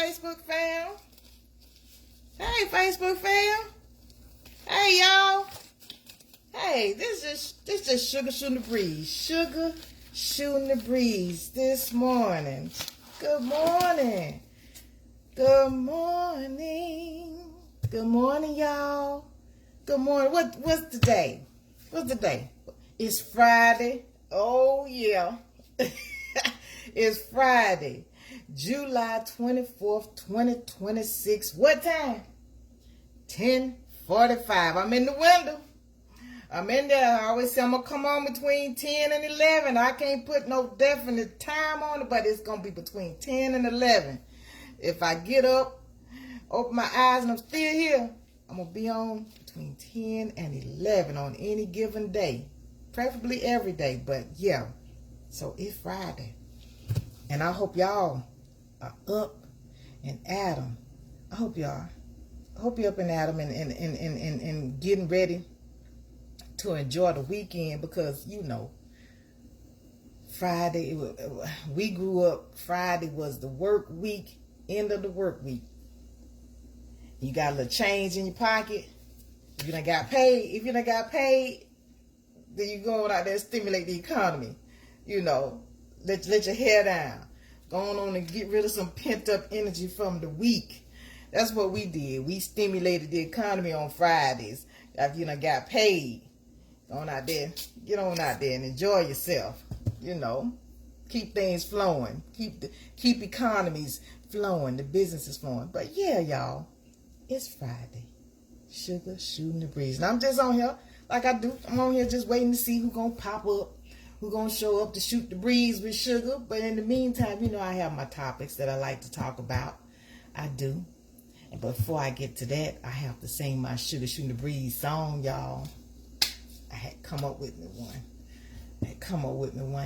Facebook fam. Hey, Facebook fam. Hey, y'all. Hey, this is Shuga Shootin' the Breeze. Shuga Shootin' the Breeze this morning. Good morning. Good morning. Good morning, y'all. Good morning. What's the day? What's the day? It's Friday. Oh, yeah. It's Friday, July 24th, 2026. What time? 10:45. I'm in the window. I'm in there. I always say I'm going to come on between 10 and 11. I can't put no definite time on it, but it's going to be between 10 and 11. If I get up, open my eyes, and I'm still here, I'm going to be on between 10 and 11 on any given day. Preferably every day, but yeah. So it's Friday. And I hope y'all are up and at 'em. I hope y'all are. I hope you're up and at 'em and getting ready to enjoy the weekend, because, you know, Friday, we grew up, Friday was the work week, end of the work week. You got a little change in your pocket. If you done got paid, then you go out there and stimulate the economy. You know, let your hair down. Go on and get rid of some pent-up energy from the week. That's what we did. We stimulated the economy on Fridays. After you done got paid. Go on out there. Get on out there and enjoy yourself. You know, keep things flowing. Keep economies flowing. The businesses flowing. But yeah, y'all, it's Friday. Shuga Shootin' the Breeze. And I'm just on here like I do. I'm on here just waiting to see who's going to pop up. Who's going to show up to shoot the breeze with Shuga. But in the meantime, you know, I have my topics that I like to talk about. I do. And before I get to that, I have to sing my Shuga Shootin' the Breeze song, y'all. I had come up with me one.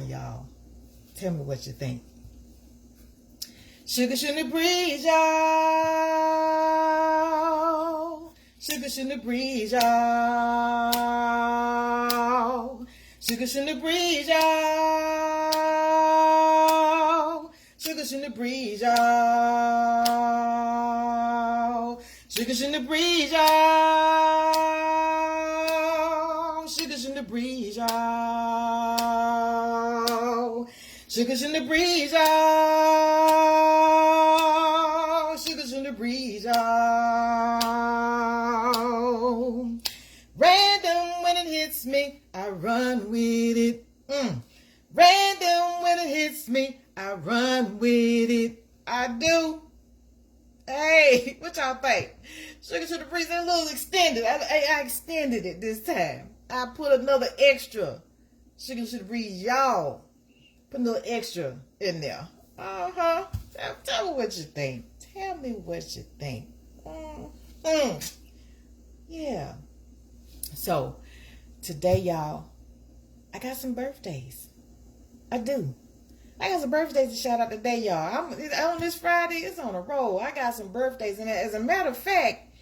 Y'all. Tell me what you think. Shuga Shootin' the Breeze, y'all. Shuga Shootin' the Breeze, y'all. Shuga Shootin' the Breeze, y'all. Shuga Shootin' the Breeze, y'all. Shuga Shootin' the Breeze, y'all. Shuga Shootin' the Breeze, y'all. Shuga Shootin' the Breeze, y'all. Shuga Shootin' the Breeze, y'all. Random when it hits me, I run with it. Random when it hits me, I run with it. I do. Hey, what y'all think? Shuga Shootin' the Breeze, a little extended. I extended it this time. I put another extra Shuga Shootin' the Breeze, y'all. Put a little extra in there. Tell me what you think. Tell me what you think. Yeah. So, today, y'all, I got some birthdays. I do. I got some birthdays to shout out today, y'all. On this Friday, it's on a roll. I got some birthdays. And as a matter of fact,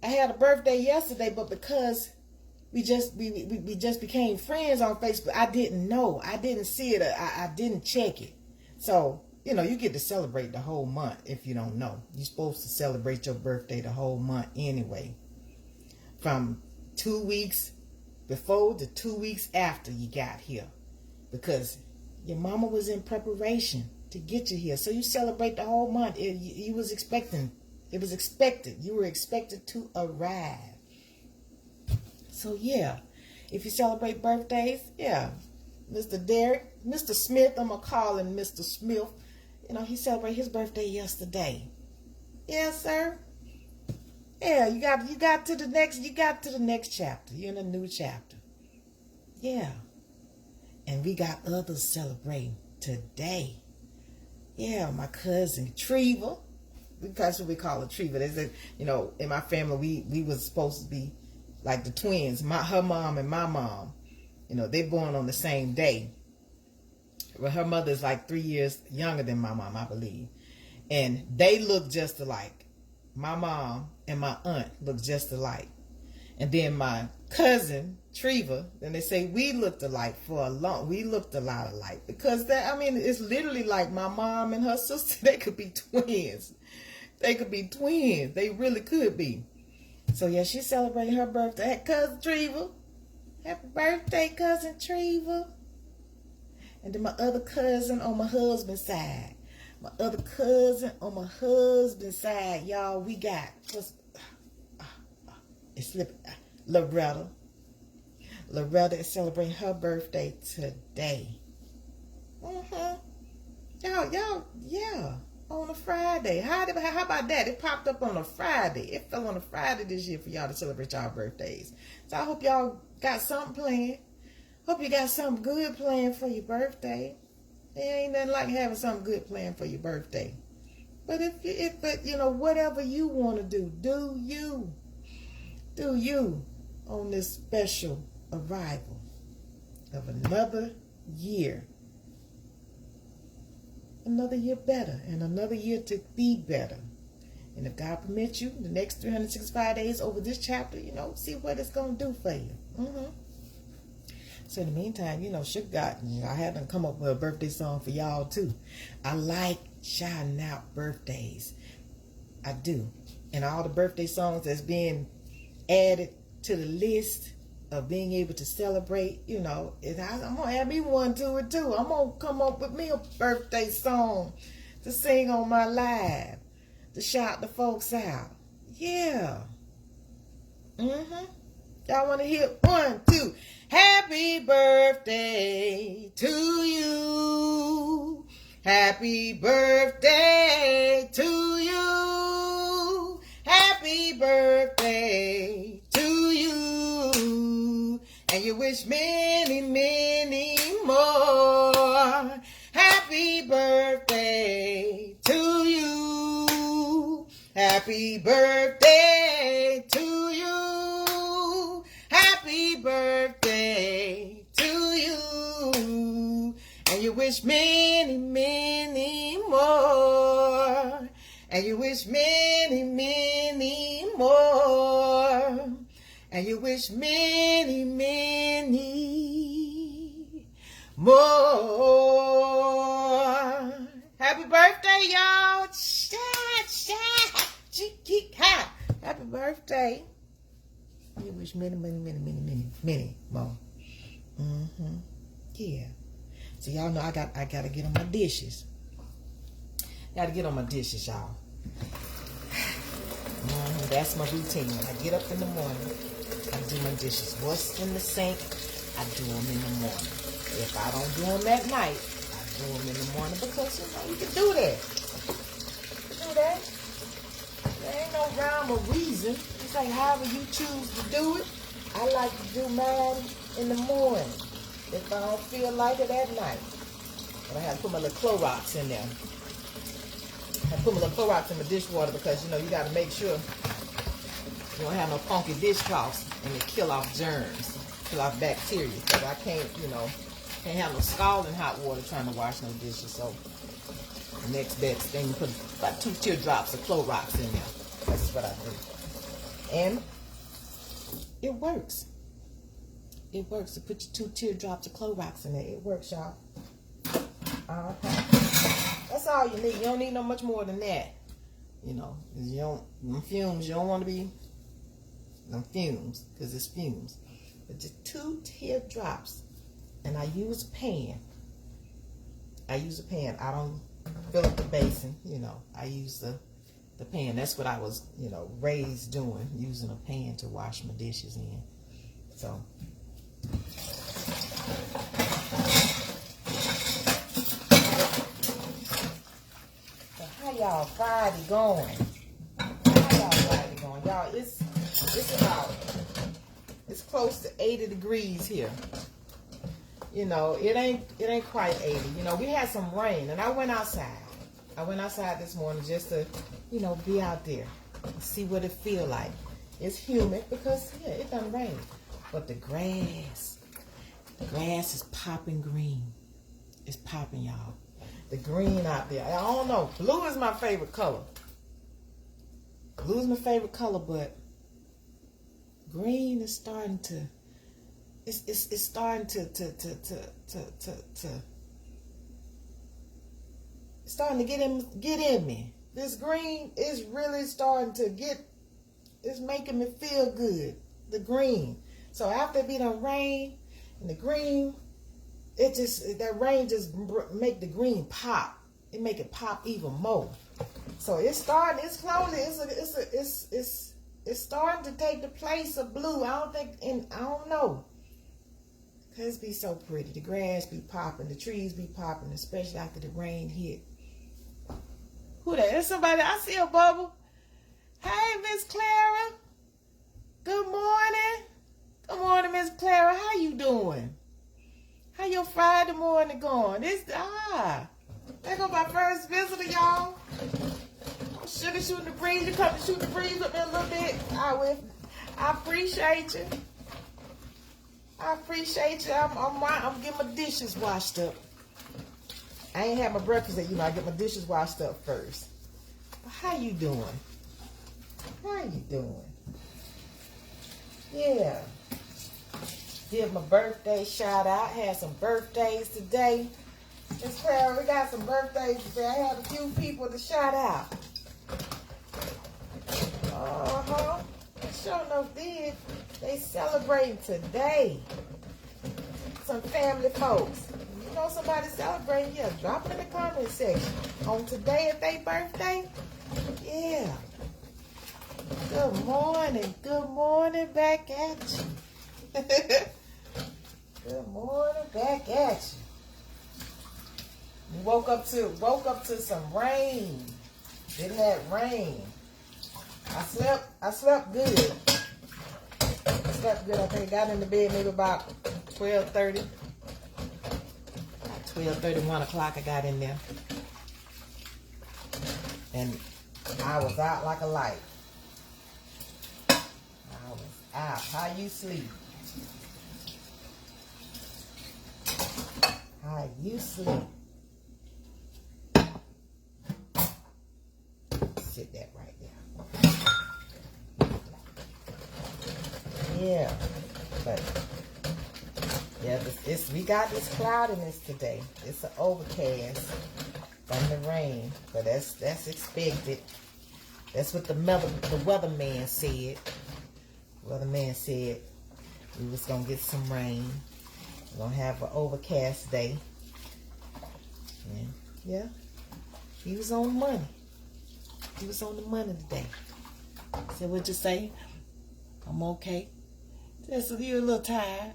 I had a birthday yesterday, but because we just became friends on Facebook, I didn't know. I didn't see it. I didn't check it. So, you know, you get to celebrate the whole month if you don't know. You're supposed to celebrate your birthday the whole month anyway. From 2 weeks before to 2 weeks after you got here, because your mama was in preparation to get you here. So you celebrate the whole month. You was expecting. It was expected. You were expected to arrive. So yeah, if you celebrate birthdays, yeah, Mr. Derek, Mr. Smith, I'm gonna call him Mr. Smith. You know, he celebrated his birthday yesterday. Yes, sir. Yeah, you got to the next chapter. You're in a new chapter. Yeah. And we got others celebrating today. Yeah, my cousin Treva. That's what we call her, Treva. They said, you know, in my family we was supposed to be like the twins. Her mom and my mom. You know, they born on the same day. Well, her mother's like 3 years younger than my mom, I believe. And they look just alike. My mom and my aunt look just alike. And then my cousin Treva, and they say we looked alike we looked a lot alike, because it's literally like my mom and her sister. They could be twins. They could be twins. They really could be. So yeah, she's celebrating her birthday. Cousin Treva, happy birthday, cousin Treva. And then my other cousin on my husband's side. Y'all, we got it's slipping. Loretta is celebrating her birthday today. Y'all, yeah, on a Friday. How about that? It popped up on a Friday. It fell on a Friday this year for y'all to celebrate y'all birthdays. So I hope y'all got something planned. Hope you got something good planned for your birthday. There ain't nothing like having something good planned for your birthday. But but whatever you want to do you. Do you on this special arrival of another year. Another year better, and another year to be better. And if God permits you, the next 365 days over this chapter, see what it's going to do for you. So in the meantime, Shuga, I had to come up with a birthday song for y'all too. I like shouting out birthdays. I do. And all the birthday songs that's being added to the list of being able to celebrate, I'm going to add me one to it too. I'm going to come up with me a birthday song to sing on my live, to shout the folks out. Yeah. Y'all want to hear 1, 2. Happy birthday to you. Happy birthday to you. Happy birthday to you. And you wish many, many more. Happy birthday to you. Happy birthday to you. Happy birthday to you. And you wish many, many more. And you wish many, many more. And you wish many, many more. Happy birthday, y'all. Happy birthday. You wish many, many, many, many, many, many more. Yeah. So y'all know I gotta get on my dishes. Gotta get on my dishes, y'all. That's my routine. When I get up in the morning, I do my dishes. What's in the sink, I do them in the morning. If I don't do them at night, I do them in the morning, because you can do that. Do that. There ain't no rhyme or reason. It's like however you choose to do it. I like to do mine in the morning. If I don't feel like it at night. But I have to put my little Clorox in there. I put my little Clorox in my dishwater, because you got to make sure you don't have no funky dishcloths, and it kill off germs, kill off bacteria. Because I can't have no scalding hot water trying to wash no dishes. So the next best thing, put about 2 teardrops of Clorox in there. That's what I do. And it works. It works to put your 2 teardrops of Clorox in there. It works, y'all. That's all you need. You don't need no much more than that. Them fumes, you don't want to be them fumes, because it's fumes. But just 2 teardrops. And I use a pan. I don't fill up the basin, I use the pan. That's what I was, raised doing, using a pan to wash my dishes in. So how y'all Friday going? Y'all, it's close to 80 degrees here. It ain't quite 80. We had some rain, and I went outside. This morning just to, be out there and see what it feel like. It's humid because, it done rain. But the grass is popping green. It's popping, y'all. The green out there. I don't know. Blue is my favorite color. But green is starting to, it's starting to it's starting to get in me. This green is really starting to it's making me feel good. The green. So after it be done rain and the green, that rain just make the green pop. It make it pop even more. So it's starting. It's slowly. It's starting to take the place of blue. I don't know. Cause it be so pretty. The grass be popping. The trees be popping, especially after the rain hit. Who that? There's somebody. I see a bubble. Hey, Miss Clara. Good morning. Good morning, Miss Clara. How you doing? How your Friday morning going? There go my first visitor, y'all. Shuga Shootin the breeze. You come to shoot the breeze with me a little bit. I appreciate you. I appreciate you. I'm getting my dishes washed up. I ain't had my breakfast yet. I get my dishes washed up first. But how you doing? How you doing? Yeah. Give my birthday shout out. Had some birthdays today. Miss Clara, we got some birthdays today. I had a few people to shout out. Sure enough did. They celebrating today. Some family folks. You know somebody celebrating, yeah, drop it in the comment section. On today if they birthday, yeah. Good morning. Good morning back at you. Good morning back at you. Woke up to some rain. Didn't have rain. I slept good. I slept good. I think I got in the bed maybe about 12:30. 12:30, 1 o'clock I got in there. And I was out like a light. I was out. How you sleep? How you sleep? Sit that right there. Yeah. But yeah, we got this cloudiness today. It's an overcast from the rain, but that's expected. That's what the weatherman said. The weatherman said we was gonna get some rain. We're gonna have an overcast day. And yeah, he was on the money. He was on the money today. So what'd you say? I'm okay. Just you a little tired.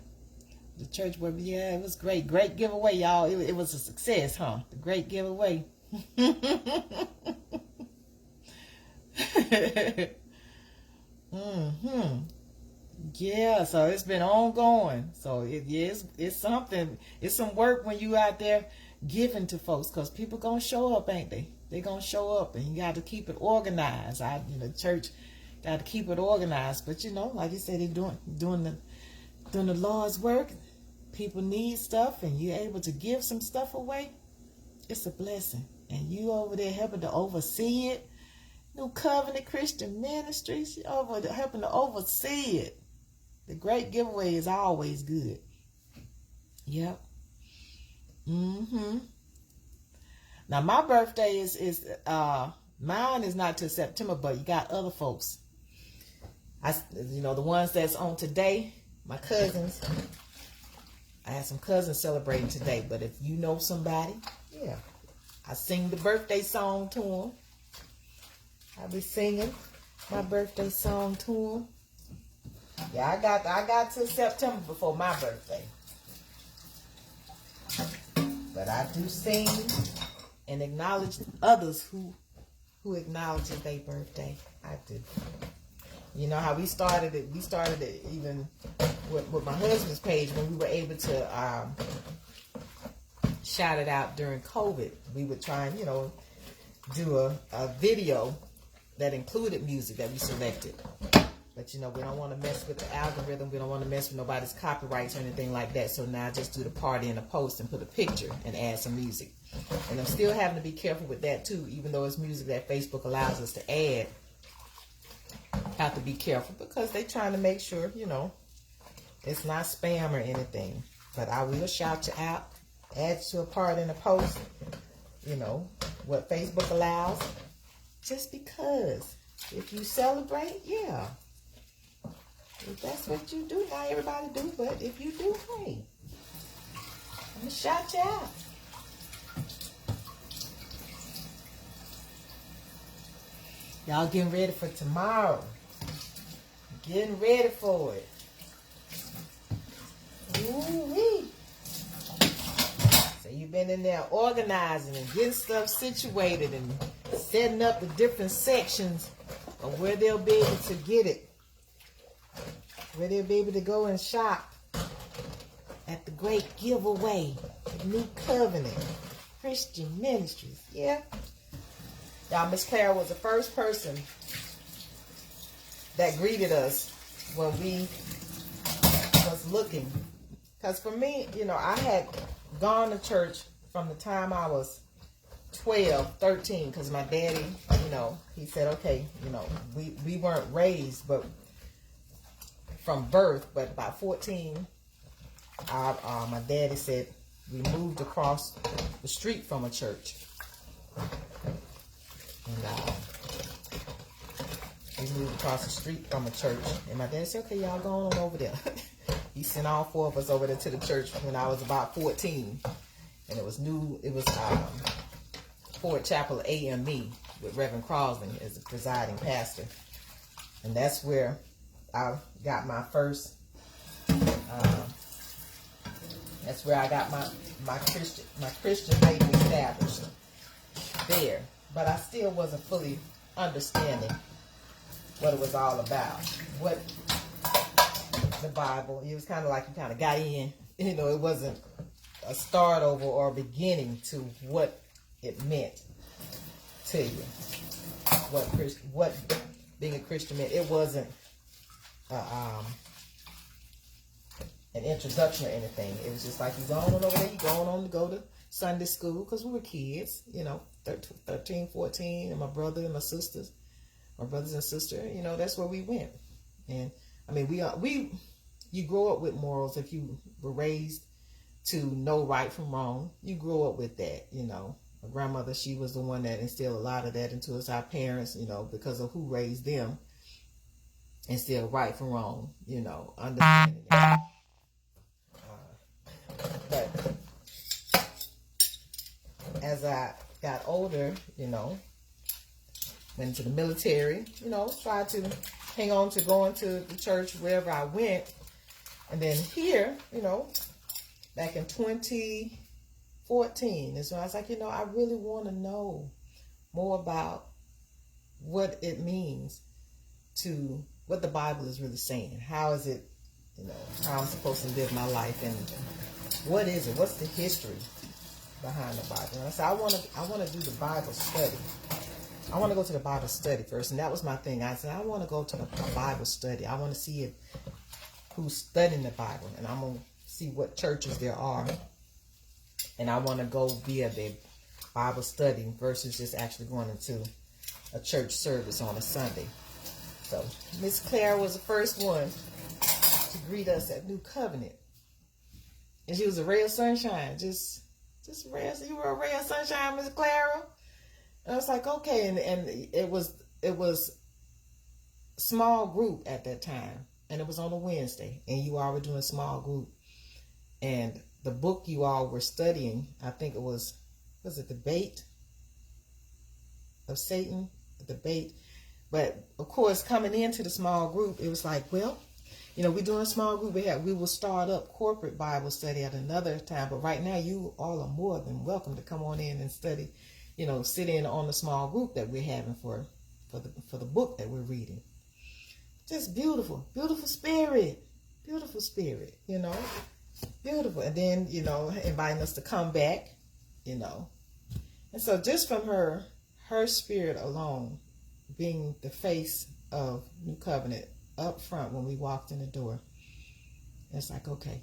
The church where yeah, it was great. Great giveaway, y'all. It was a success, huh? The great giveaway. Yeah, so it's been ongoing. So it's something. It's some work when you out there giving to folks, because people gonna show up, ain't they? They gonna show up, and you got to keep it organized. The church got to keep it organized. But like you said, they're doing the Lord's work. People need stuff, and you're able to give some stuff away. It's a blessing, and you over there helping to oversee it. New Covenant Christian Ministries, helping to oversee it. The great giveaway is always good. Yep. Now my birthday is mine is not till September, but you got other folks. The ones that's on today, my cousins. I have some cousins celebrating today, but if you know somebody, yeah, I sing the birthday song to them. I'll be singing my birthday song to them. Yeah, I got to September before my birthday. But I do sing and acknowledge others who acknowledges their birthday. I do. You know how we started it? We started it even with my husband's page when we were able to shout it out during COVID. We would try and, do a video that included music that we selected. But, we don't want to mess with the algorithm. We don't want to mess with nobody's copyrights or anything like that. So now I just do the party and a post and put a picture and add some music. And I'm still having to be careful with that, too, even though it's music that Facebook allows us to add. have to be careful because they're trying to make sure, it's not spam or anything. But I will shout you out, add to a part in a post, what Facebook allows. Just because. If you celebrate, yeah. If that's what you do, not everybody do, but if you do, hey, I'm going to shout you out. Y'all getting ready for tomorrow. Getting ready for it. Ooh-wee. So you've been in there organizing and getting stuff situated and setting up the different sections of where they'll be able to get it. Where they'll be able to go and shop at the great giveaway, New Covenant Christian Ministries. Yeah. Y'all, Miss Clara was the first person that greeted us when we was looking. Because for me, I had gone to church from the time I was 12, 13, because my daddy, he said, okay, we weren't raised, but from birth, but by 14, my daddy said we moved across the street from a church. And we moved across the street from a church. And my dad said, okay, y'all go on over there. He sent all four of us over there to the church when I was about 14. And it was Ford Chapel AME with Reverend Crosby as the presiding pastor. And that's where I got my first, that's where I got my Christian faith established there. But I still wasn't fully understanding what it was all about. What the Bible, it was kind of like you kind of got in, it wasn't a start over or a beginning to what it meant to you. What being a Christian meant. It wasn't an introduction or anything. It was just like you going on over there, you going on to go to Sunday school, because we were kids, 13, 14, and my brother and my sisters, my brothers and sisters, that's where we went. And I mean, you grow up with morals. If you were raised to know right from wrong, you grow up with that. My grandmother, she was the one that instilled a lot of that into us. Our parents, because of who raised them, instilled right from wrong, understanding that. But as I got older, went into the military, tried to hang on to going to the church wherever I went. And then here, back in 2014 is when I was like, I really want to know more about what it means to, what the Bible is really saying. How is it, how I'm supposed to live my life, and what is it? What's the history behind the Bible? And I said, I want to do the Bible study. I want to go to the Bible study first. And that was my thing. I said, I want to go to the Bible study. I want to see who's studying the Bible. And I'm going to see what churches there are. And I want to go via the Bible study versus just actually going into a church service on a Sunday. So Miss Claire was the first one to greet us at New Covenant. And she was a ray of sunshine. Just ray. You were a ray of sunshine, Miss Clara. And I was like, okay. And it was small group at that time. And it was on a Wednesday. And you all were doing a small group. And the book you all were studying, I think it was it the Bait of Satan? The Bait. But of course, coming into the small group, it was like, well, we're doing a small group. We will start up corporate Bible study at another time. But right now, you all are more than welcome to come on in and study, sit in on the small group that we're having for the book that we're reading. Just beautiful, beautiful spirit, beautiful, beautiful. And then, inviting us to come back, And so just from her spirit alone, being the face of New Covenant up front when we walked in the door, it's like, okay,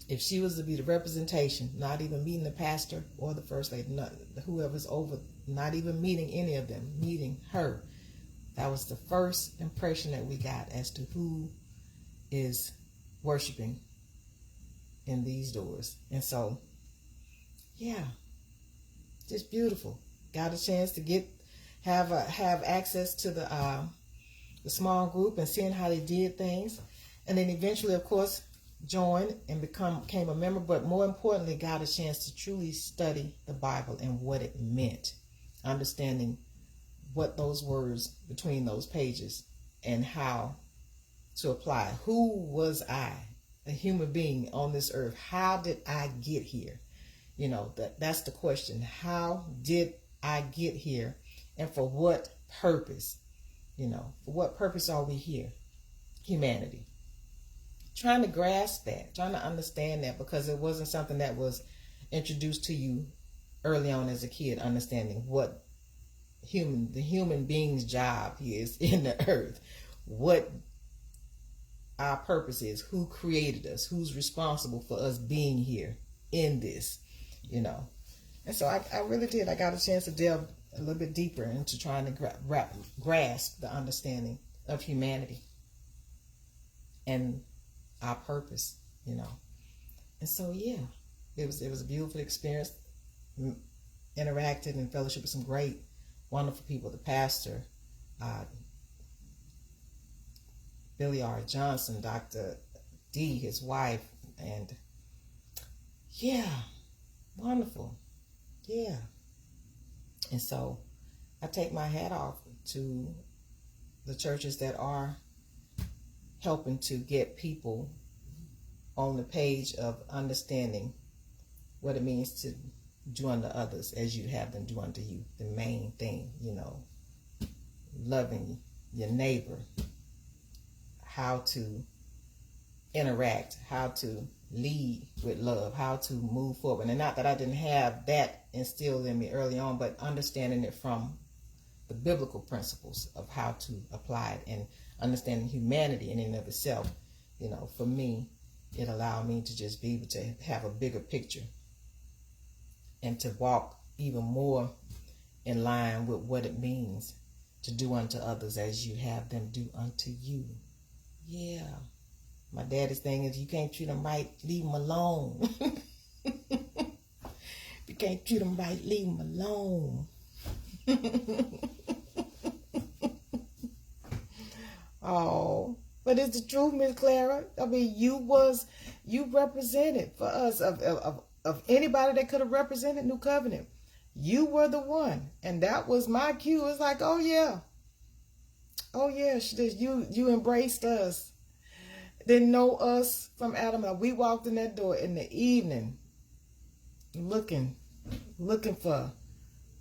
if she was to be the representation, not even meeting the pastor or the first lady, whoever's over, not even meeting any of them, meeting her, That was the first impression that we got as to who is worshiping in these doors. And so, yeah, just beautiful. Got a chance to have access to the small group and seeing how they did things, and then eventually, of course, joined and became a member. But more importantly, got a chance to truly study the Bible and what it meant, understanding what those words between those pages and how to apply. Who was I, a human being on this earth? How did I get here? You know, that's the question. How did I get here, and for what purpose? You know, for what purpose are we here? Humanity. Trying to grasp that, trying to understand that, because it wasn't something that was introduced to you early on as a kid, understanding what the human being's job is in the earth, what our purpose is, who created us, who's responsible for us being here in this, you know. And so I really did. I got a chance to delve a little bit deeper into trying to grasp the understanding of humanity and our purpose, you know. And so, yeah, it was a beautiful experience. Interacted and fellowship with some great, wonderful people. The pastor, Billy R. Johnson, Dr. D, his wife, and yeah, wonderful. Yeah. And so I take my hat off to the churches that are helping to get people on the page of understanding what it means to do unto others as you have them do unto you. The main thing, you know, loving your neighbor, how to interact, how to lead with love, how to move forward. And not that I didn't have that instilled in me early on, but understanding it from the biblical principles of how to apply it and understanding humanity in and of itself. You know, for me, it allowed me to just be able to have a bigger picture and to walk even more in line with what it means to do unto others as you have them do unto you. Yeah. My daddy's thing is, you can't treat them right, leave them alone. If you can't treat them right, leave them alone. Oh, but it's the truth, Miss Clara. I mean, you represented for us of anybody that could have represented New Covenant. You were the one, and that was my cue. It's like, oh yeah, you embraced us. Didn't know us from Adam. And we walked in that door in the evening, looking for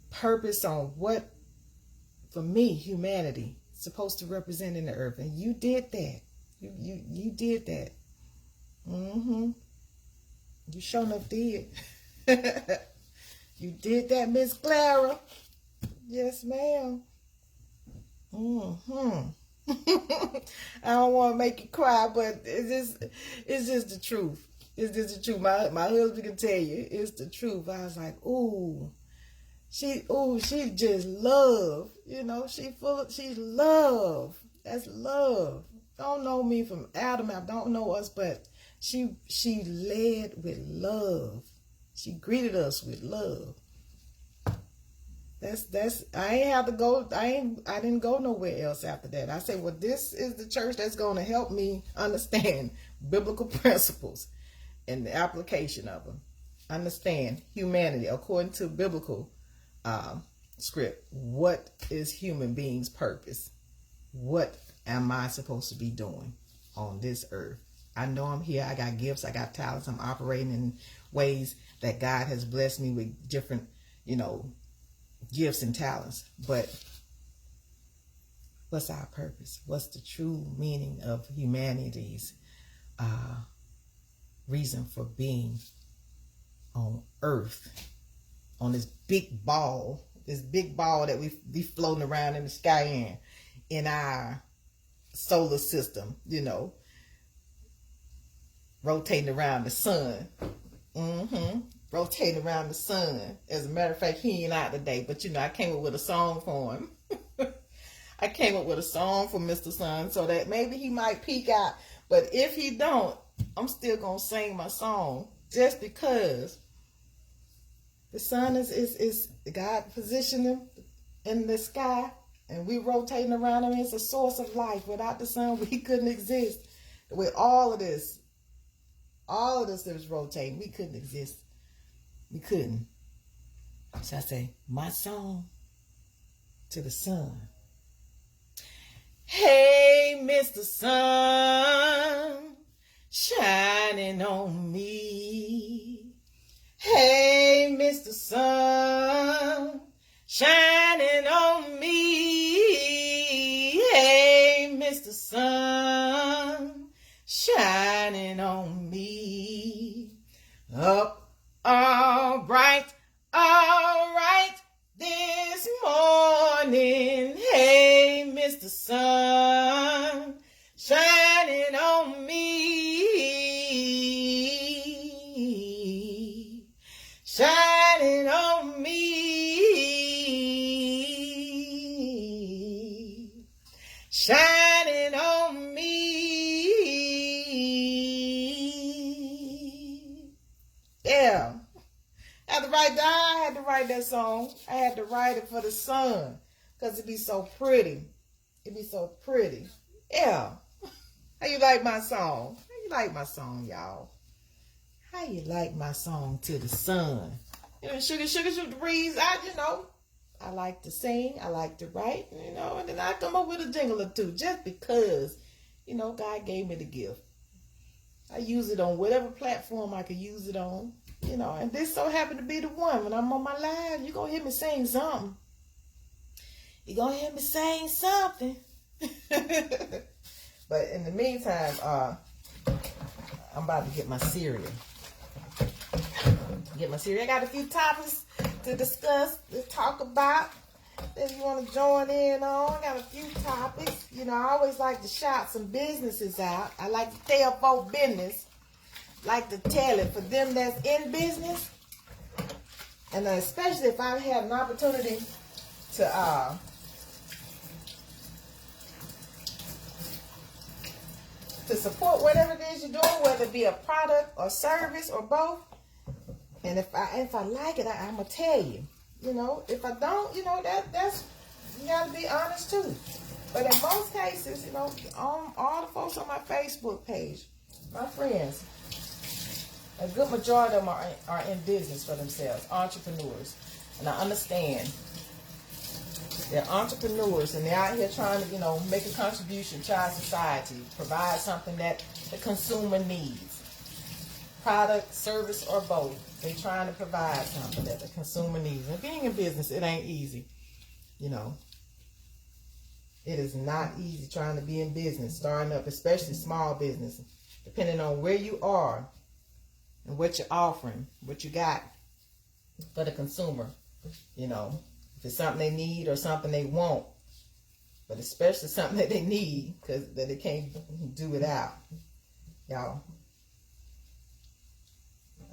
purpose on what, for me, humanity is supposed to represent in the earth, and you did that. You did that. You sure enough did. You did that, Miss Clara. Yes, ma'am. I don't want to make you cry, but it's just the truth. It's just the truth. My husband can tell you it's the truth. I was like, she just love. You know, she's love. That's love. Don't know me from Adam. I don't know us, but she led with love. She greeted us with love. That's I ain't have to go. I didn't go nowhere else after that. I said, well, this is the church that's going to help me understand biblical principles and the application of them. Understand humanity according to biblical script. What is human beings' purpose? What am I supposed to be doing on this earth? I know I'm here. I got gifts. I got talents. I'm operating in ways that God has blessed me with different, gifts and talents. But what's our purpose? What's the true meaning of humanity's reason for being on earth, on this big ball that we be floating around in the sky in our solar system, rotating around the sun. Rotating around the sun. As a matter of fact, he ain't out today, but I came up with a song for him. I came up with a song for Mr. Sun so that maybe he might peek out. But if he don't, I'm still gonna sing my song just because the sun is God positioned him in the sky and we rotating around him. It's a source of life. Without the sun, we couldn't exist. With all of this that was rotating, we couldn't exist. We couldn't. So I say, my song to the sun. Hey, Mr. Sun, shining on me. Hey, Mr. Sun, shining on me. Hey, Mr. Sun, shining on me. Up all bright this morning. Hey, Mr. Sun, shining on me. Shining on me. Shining on me. Yeah. I had to write that song. I had to write it for the sun because it'd be so pretty. It'd be so pretty. Yeah. How you like my song? How you like my song, y'all? How you like my song to the sun? You know, Shuga Shootin' the breeze. I like to sing. I like to write. And then I come up with a jingle or two just because, God gave me the gift. I use it on whatever platform I could use it on. And this so happened to be the one. When I'm on my live, you're going to hear me sing something. You're going to hear me sing something. But in the meantime, I'm about to get my cereal. I got a few topics to discuss, to talk about. If you want to join in on, I got a few topics. I always like to shout some businesses out. I like to tell folk business. Like to tell it for them that's in business. And especially if I have an opportunity to support whatever it is you're doing, whether it be a product or service or both. And if I like it, I'm gonna tell you. If I don't, that's you gotta be honest too. But in most cases, all the folks on my Facebook page, my friends, a good majority of them are in business for themselves, entrepreneurs. And I understand they're entrepreneurs and they're out here trying to, make a contribution to our society, provide something that the consumer needs. Product, service, or both. They're trying to provide something that the consumer needs. And being in business, it ain't easy. It is not easy trying to be in business, starting up, especially small business, depending on where you are and what you're offering, what you got for the consumer. If it's something they need or something they want, but especially something that they need because that they can't do without. Y'all,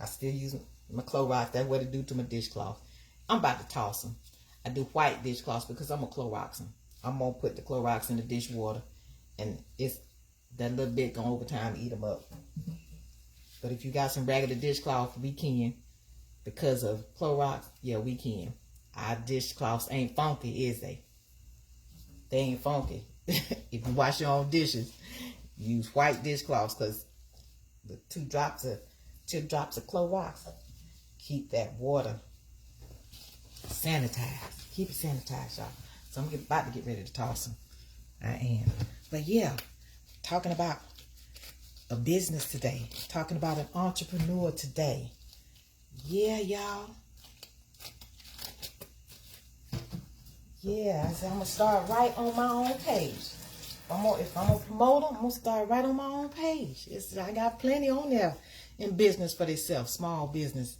I still use my Clorox. That's what it do to my dishcloth. I'm about to toss them. I do white dishcloths because I'm a Clorox them. I'm going to put the Clorox in the dishwater and it's that little bit going over time eat them up. But if you got some regular dishcloth, we can. Because of Clorox, yeah, we can. Our dishcloths ain't funky, is they? They ain't funky. If you wash your own dishes, use white dishcloths because the two drops of Clorox keep that water sanitized. Keep it sanitized, y'all. So I'm about to get ready to toss them. I am. But yeah, talking about a business today. Talking about an entrepreneur today. Yeah, y'all. Yeah, I said I'm going to start right on my own page. If I'm going to promote them, I'm going to start right on my own page. I got plenty on there in business for themselves, small business,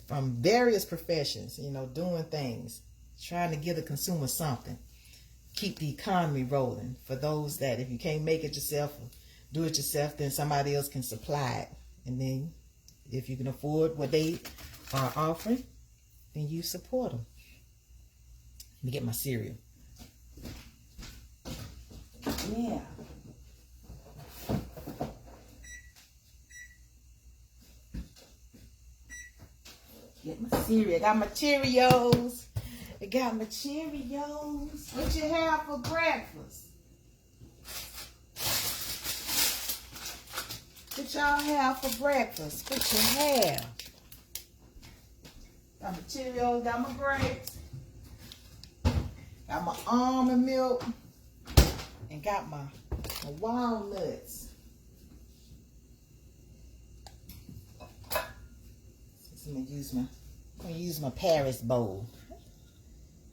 from various professions, doing things, trying to give the consumer something. Keep the economy rolling. For those that if you can't make it yourself, do it yourself, then somebody else can supply it. And then if you can afford what they are offering, then you support them. Let me get my cereal. Yeah. Get my cereal. I got my Cheerios. I got my Cheerios. What you have for breakfast? What y'all have for breakfast? What you have? Got my Cheerios, got my grapes, got my almond milk, and got my walnuts. So I'm gonna use my Paris bowl.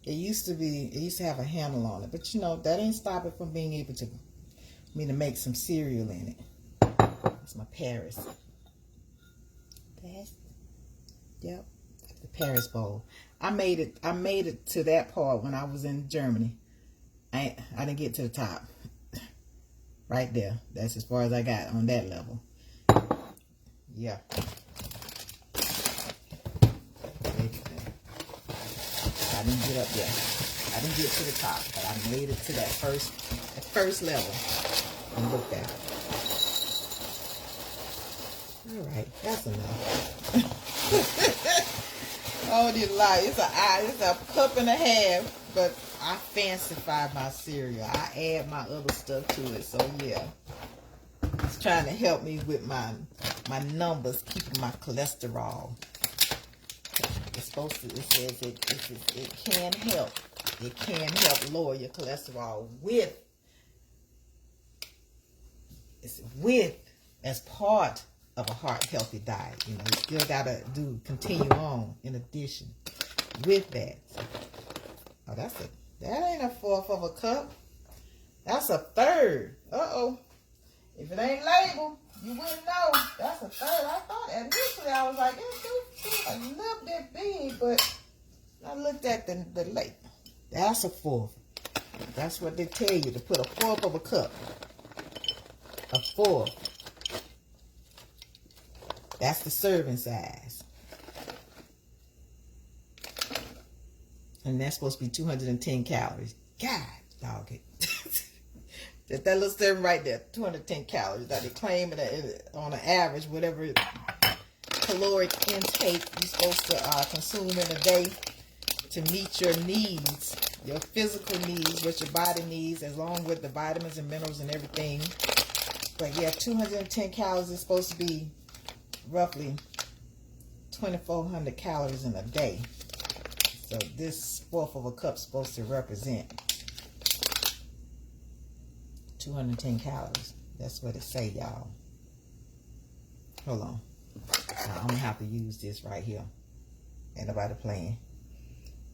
It used to have a handle on it, but you know that ain't stop it from being able to make some cereal in it. It's my Paris. Yep. The Paris bowl. I made it to that part when I was in Germany. I didn't get to the top. Right there. That's as far as I got on that level. Yeah. I didn't get up there. I didn't get to the top, but I made it to that first level. And look at it. All right, that's enough. Oh, this lie. It's a cup and a half, but I fancify my cereal. I add my other stuff to it, so yeah. It's trying to help me with my numbers, keeping my cholesterol. It's supposed to. It says it can help. It can help lower your cholesterol as part of a heart healthy diet. You know, you still gotta continue on in addition with that. Oh, that ain't a fourth of a cup. That's a third. If it ain't labeled, you wouldn't know. That's a third. I thought initially I was like, it's a little bit big, but I looked at the label. That's a fourth. That's what they tell you, to put a fourth of a cup. A fourth. That's the serving size. And that's supposed to be 210 calories. God, dog it. that little serving right there, 210 calories. That they claim on an average, whatever caloric intake you're supposed to consume in a day to meet your needs, your physical needs, what your body needs, along with the vitamins and minerals and everything. But yeah, 210 calories is supposed to be roughly 2,400 calories in a day. So this fourth of a cup is supposed to represent 210 calories. That's what it say, y'all. Hold on. I'm going to have to use this right here. Ain't nobody playing.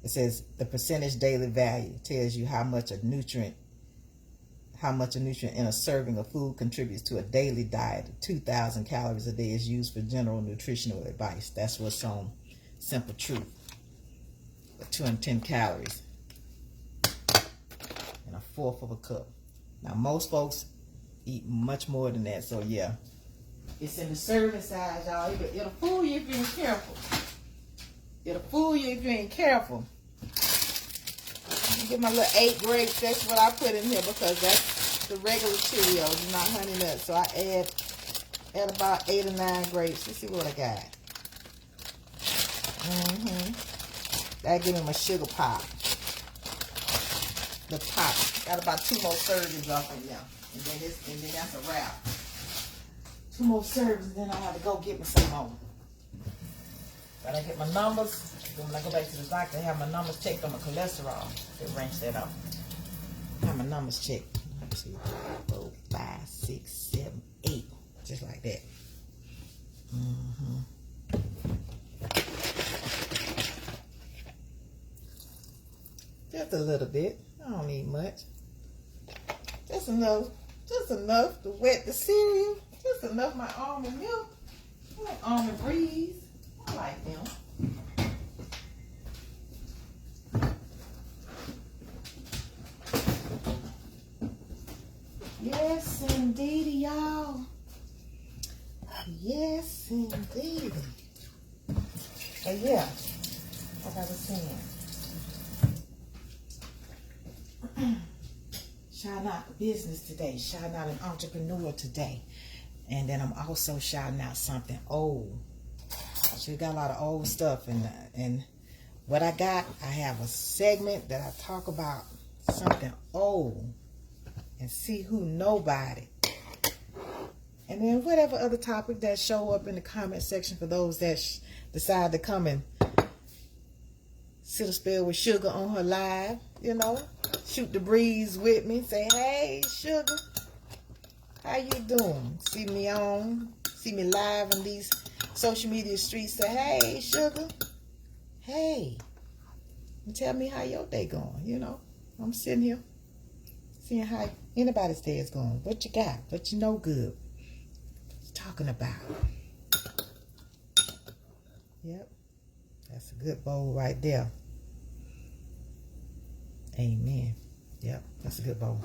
It says the percentage daily value tells you how much a nutrient in a serving of food contributes to a daily diet. 2,000 calories a day is used for general nutritional advice. That's what's on Simple Truth. 210 calories and a fourth of a cup. Now most folks eat much more than that, so yeah. It's in the serving size, y'all. It'll fool you if you ain't careful. It'll fool you if you ain't careful. Get my little 8 grapes. That's what I put in here because that's the regular Cheerios, not honey nuts. So I add about 8 or 9 grapes. Let's see what I got. That give me my sugar pop. The pop. Got about 2 more servings off in there, and then that's a wrap. 2 more servings, then I have to go get me some more. Gotta get my numbers. When I go back to the doctor, I have my numbers checked on my cholesterol. They wrench that up. I have my numbers checked. 1, 2, 3, 4, 5, 6, 7, 8. Just like that. Just a little bit. I don't need much. Just enough to wet the cereal. Just enough my almond milk. I like almond breeze. I like them. Yes, indeed, y'all. Yes, indeed. But yeah, like I was saying, shouting out the business today, shouting out an entrepreneur today. And then I'm also shouting out something old. She got a lot of old stuff, and what I got, I have a segment that I talk about something old and see who know about it. And then whatever other topic that show up in the comment section for those that decide to come and sit a spell with Sugar on her live, you know, shoot the breeze with me, say, hey, Sugar, how you doing? See me live on these social media streets, say, hey, Sugar, hey, and tell me how your day going, you know. I'm sitting here seeing how anybody's day is going. What you got? What you know good? What you talking about? Yep. That's a good bowl right there. Amen. Yep. That's a good bowl.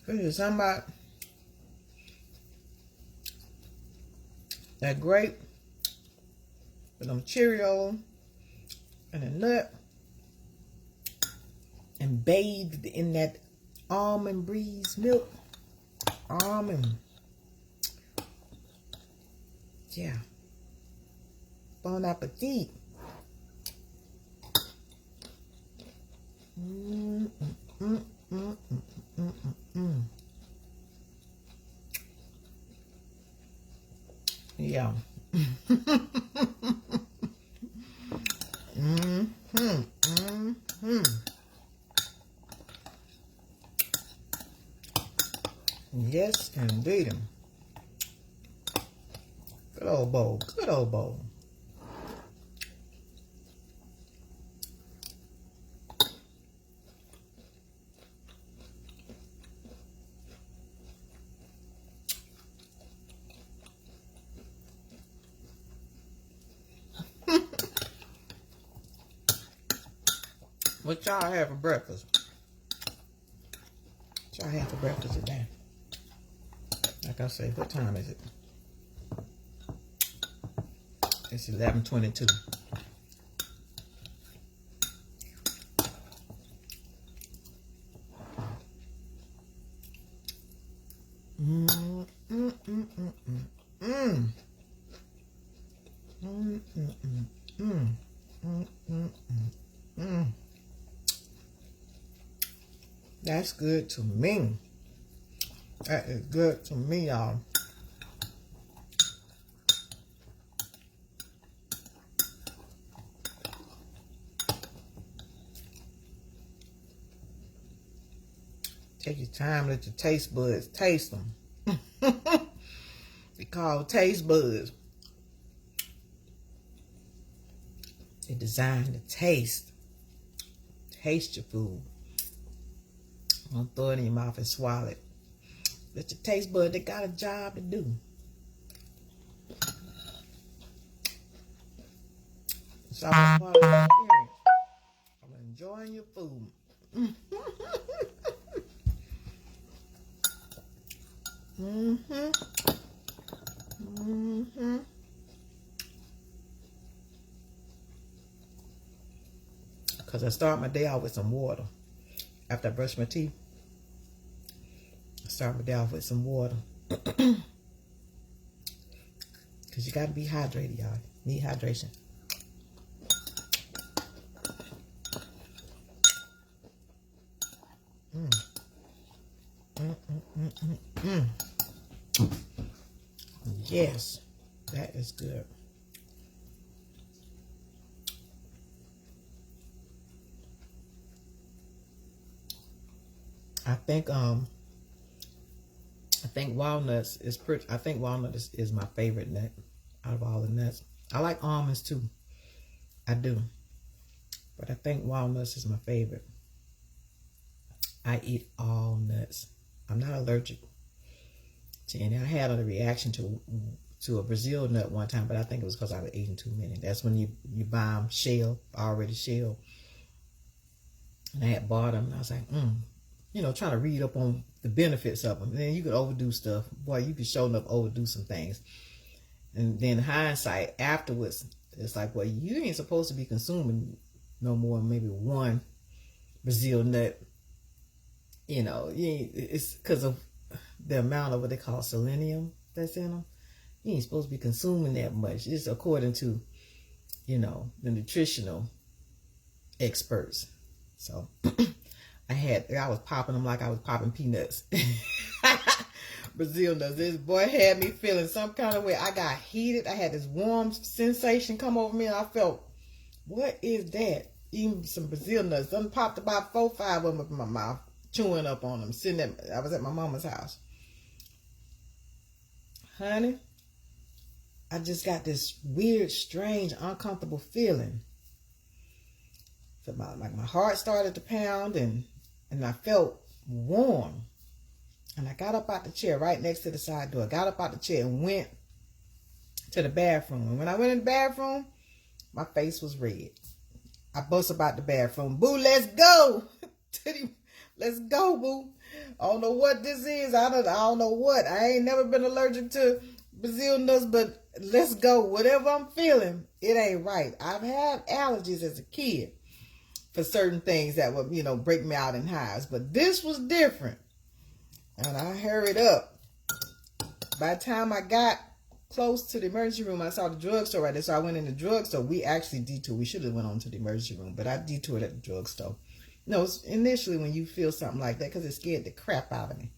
Here's something about that grape with them Cheerios and a nut and bathed in that almond breeze milk. Almond. Yeah. Bon appetit. Yeah. Yes, indeed. Good old bowl. Good old bowl. What y'all have for breakfast? What y'all have for breakfast today? Like I say, what time is it? It's 11:22. That's good to me. That is good to me, y'all. Take your time, let your taste buds taste them. They call taste buds. They're designed to taste. Taste your food. Don't throw it in your mouth and swallow it. Let your taste bud, they got a job to do. It's all part of the experience. I'm enjoying your food. Because I start my day out with some water. After I brush my teeth, I start my day off with some water. Because you got to be hydrated, y'all. Need hydration. Yes, that is good. I think walnuts is pretty. I think walnut is my favorite nut out of all the nuts. I like almonds too. I do, but I think walnuts is my favorite. I eat all nuts. I'm not allergic to any. I had a reaction to a Brazil nut one time, but I think it was because I was eating too many. That's when you buy them already shelled. And I had bought them, and I was like, trying to read up on the benefits of them. And then you could overdo stuff. Boy, you could show enough overdo some things. And then hindsight afterwards, it's like, well, you ain't supposed to be consuming no more than maybe one Brazil nut. It's because of the amount of what they call selenium that's in them. You ain't supposed to be consuming that much. It's according to, the nutritional experts. So I was popping them like I was popping peanuts. Brazil nuts. This boy had me feeling some kind of way. I got heated. I had this warm sensation come over me, and I felt, what is that? Even some Brazil nuts. Done popped about 4 or 5 of them up in my mouth, chewing up on them. I was at my mama's house. Honey, I just got this weird, strange, uncomfortable feeling. So my heart started to pound, and I felt warm. And I got up out the chair right next to the side door. Got up out the chair and went to the bathroom. And when I went in the bathroom, my face was red. I bust about the bathroom. Boo, let's go. Let's go, boo. I don't know what this is. I don't know what. I ain't never been allergic to Brazil nuts, but let's go. Whatever I'm feeling, it ain't right. I've had allergies as a kid for certain things that would, break me out in hives. But this was different. And I hurried up. By the time I got close to the emergency room, I saw the drugstore right there. So I went in the drugstore. We actually detoured. We should have went on to the emergency room, but I detoured at the drugstore. No, it's initially when you feel something like that, because it scared the crap out of me.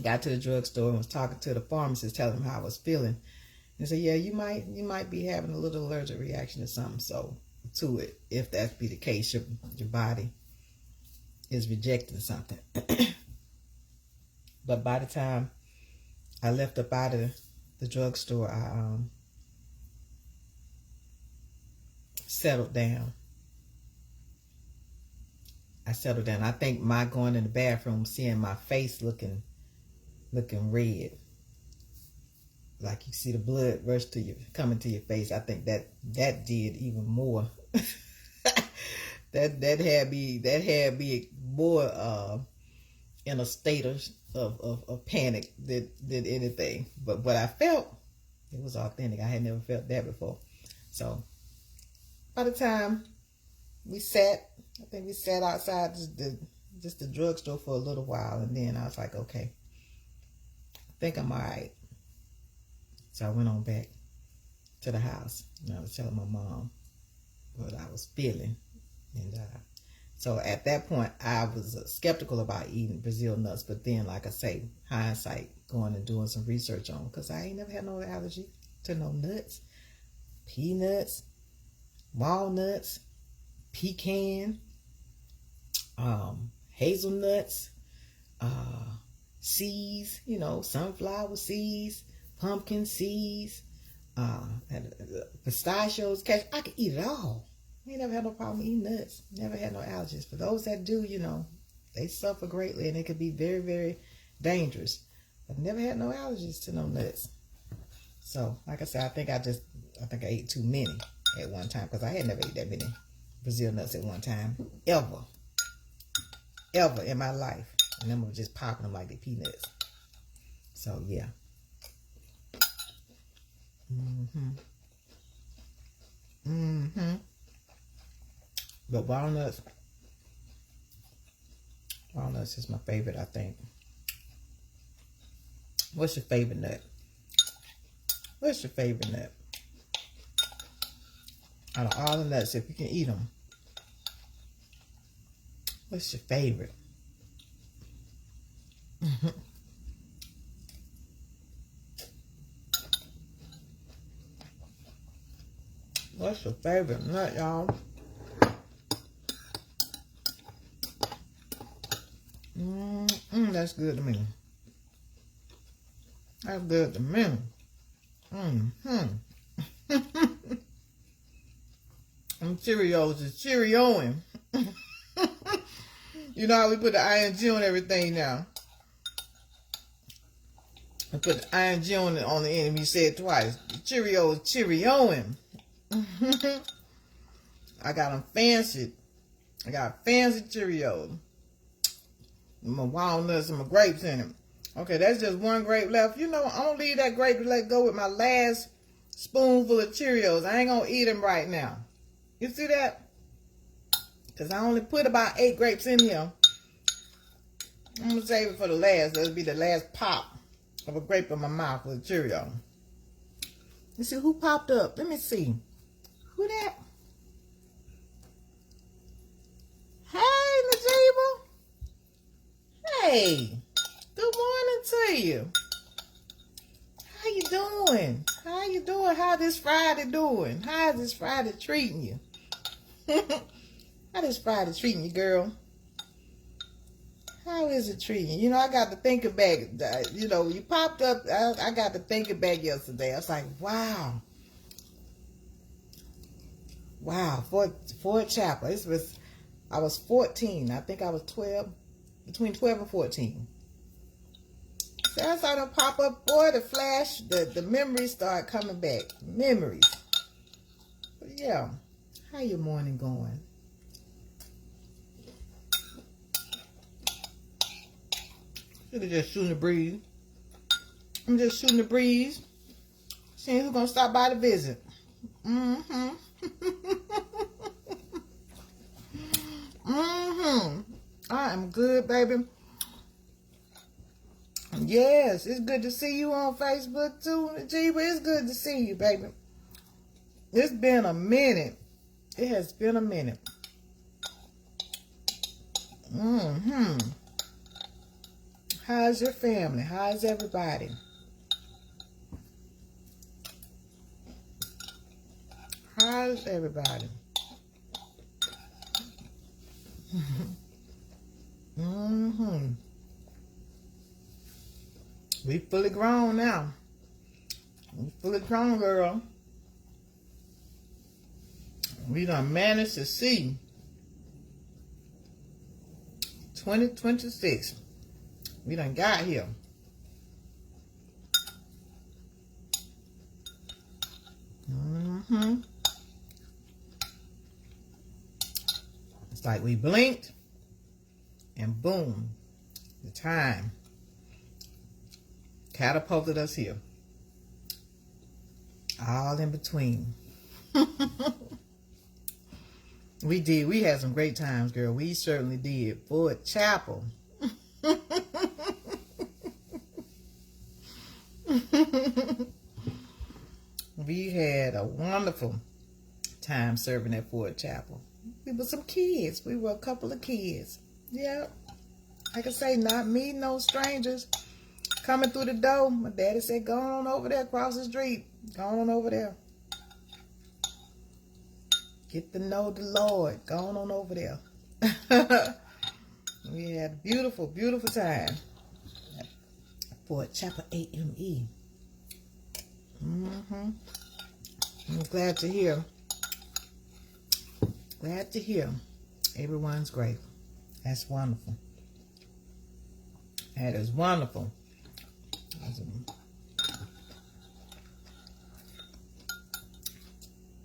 Got to the drugstore and was talking to the pharmacist, telling him how I was feeling. And said, yeah, you might be having a little allergic reaction to something. So to it, if that be the case, your body is rejecting something. But by the time I left up out of the drugstore, I settled down. I think my going in the bathroom, seeing my face looking red, like you see the blood rush to you, coming to your face. I think that did even more. that had me more in a state of panic than anything. But what I felt, it was authentic. I had never felt that before. So by the time we sat outside just the drugstore for a little while, and then I was like, okay, I think I'm all right. So I went on back to the house, and I was telling my mom what I was feeling. And so at that point, I was skeptical about eating Brazil nuts. But then, like I say, hindsight, going and doing some research on, because I ain't never had no allergy to no nuts, peanuts, walnuts, pecan, hazelnuts, seeds, sunflower seeds, pumpkin seeds, pistachios, cashew. I could eat it all. I ain't never had no problem eating nuts. Never had no allergies. For those that do, they suffer greatly, and it could be very, very dangerous. I've never had no allergies to no nuts. So, like I said, I think I ate too many at one time, because I had never ate that many Brazil nuts at one time. Ever in my life. And them were just popping them like they peanuts. So, yeah. But walnuts is my favorite, I think. What's your favorite nut? What's your favorite nut? Out of all the nuts, if you can eat them, what's your favorite? What's your favorite nut, y'all? That's good to me. That's good to me. Them Cheerios is Cheerioing. You know how we put the ing on everything now. I put the ing on the end. You said it twice. The Cheerios Cheerioing. I got them fancy. I got fancy Cheerios. my walnuts and my grapes in it. Okay, that's just one grape left. You know, I'm going to leave that grape to let go with my last spoonful of Cheerios. I ain't going to eat them right now. You see that? Because I only put about 8 grapes in here. I'm going to save it for the last. That'll be the last pop of a grape in my mouth with a Cheerio. Let's see who popped up. Let me see. Who that? Hey, Najiba. Hey. Good morning to you. How you doing? How you doing? How this Friday doing? How is this Friday treating you? How this Friday treating you, girl? How is it treating you? You know, I got to thinking back. You know, you popped up. I got to thinking back yesterday. I was like, wow. Wow. Ford Chapel. I was 14. I think I was 12. Between 12 and 14. So I saw them pop up. Boy, the flash, the memories start coming back. Memories. But yeah. How your morning going? Should just shooting the breeze. I'm just shooting the breeze. Seeing who's gonna stop by to visit. Mm-hmm. Mm-hmm. I am good, baby. Yes, it's good to see you on Facebook too, Najiba. It's good to see you, baby. It's been a minute. It has been a minute. Mm-hmm. How's your family? How's everybody? How's everybody? Mm-hmm. We fully grown now. We fully grown, girl. We done managed to see 2026. We done got here. Mm-hmm. It's like we blinked and boom, the time catapulted us here. All in between. We did. We had some great times, girl. We certainly did. Ford Chapel. We had a wonderful time serving at Ford Chapel. We were some kids. We were a couple of kids. Yep. Like I say, not me, no strangers. Coming through the door, my daddy said, go on over there across the street. Go on over there. Get to know the Lord. Go on over there. We had a beautiful, beautiful time. Ford Chapel AME. Mm-hmm. I'm glad to hear. Glad to hear. Everyone's great. That's wonderful. That is wonderful.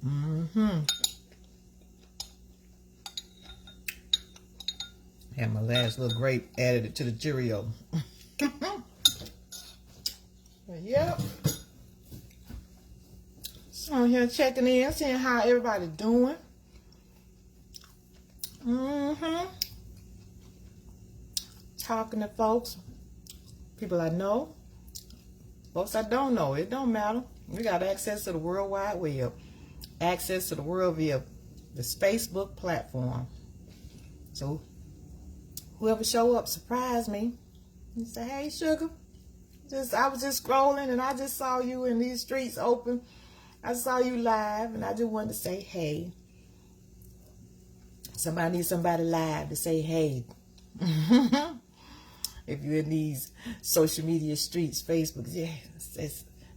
Mm-hmm. Had my last little grape added to the Cheerio. Yep. So I'm here checking in, seeing how everybody doing. Mm-hmm. Talking to folks. People I know. Folks I don't know. It don't matter. We got access to the World Wide Web. Access to the world via this Facebook platform. So whoever show up, surprise me. You say, hey, Sugar. I was just scrolling and I just saw you in these streets open. I saw you live and I just wanted to say, hey. Somebody needs somebody live to say, hey. If you're in these social media streets, Facebook, yeah,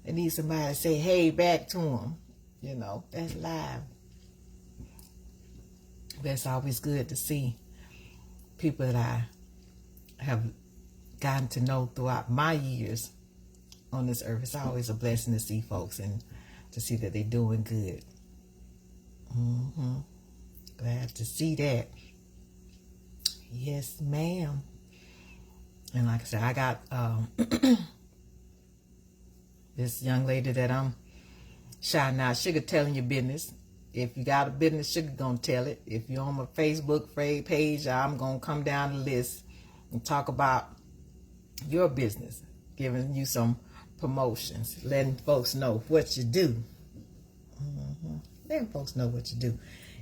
they need somebody to say, hey, back to them. You know, that's live. That's always good to see people that I have gotten to know throughout my years on this earth. It's always a blessing to see folks and to see that they're doing good. Mm-hmm. Glad to see that. Yes, ma'am. And like I said, I got this young lady that I'm shouting out. Shuga telling your business. If you got a business, Shuga gonna tell it. If you're on my Facebook page, I'm gonna come down the list and talk about your business, giving you some promotions, letting folks know what you do. Letting folks know what you do.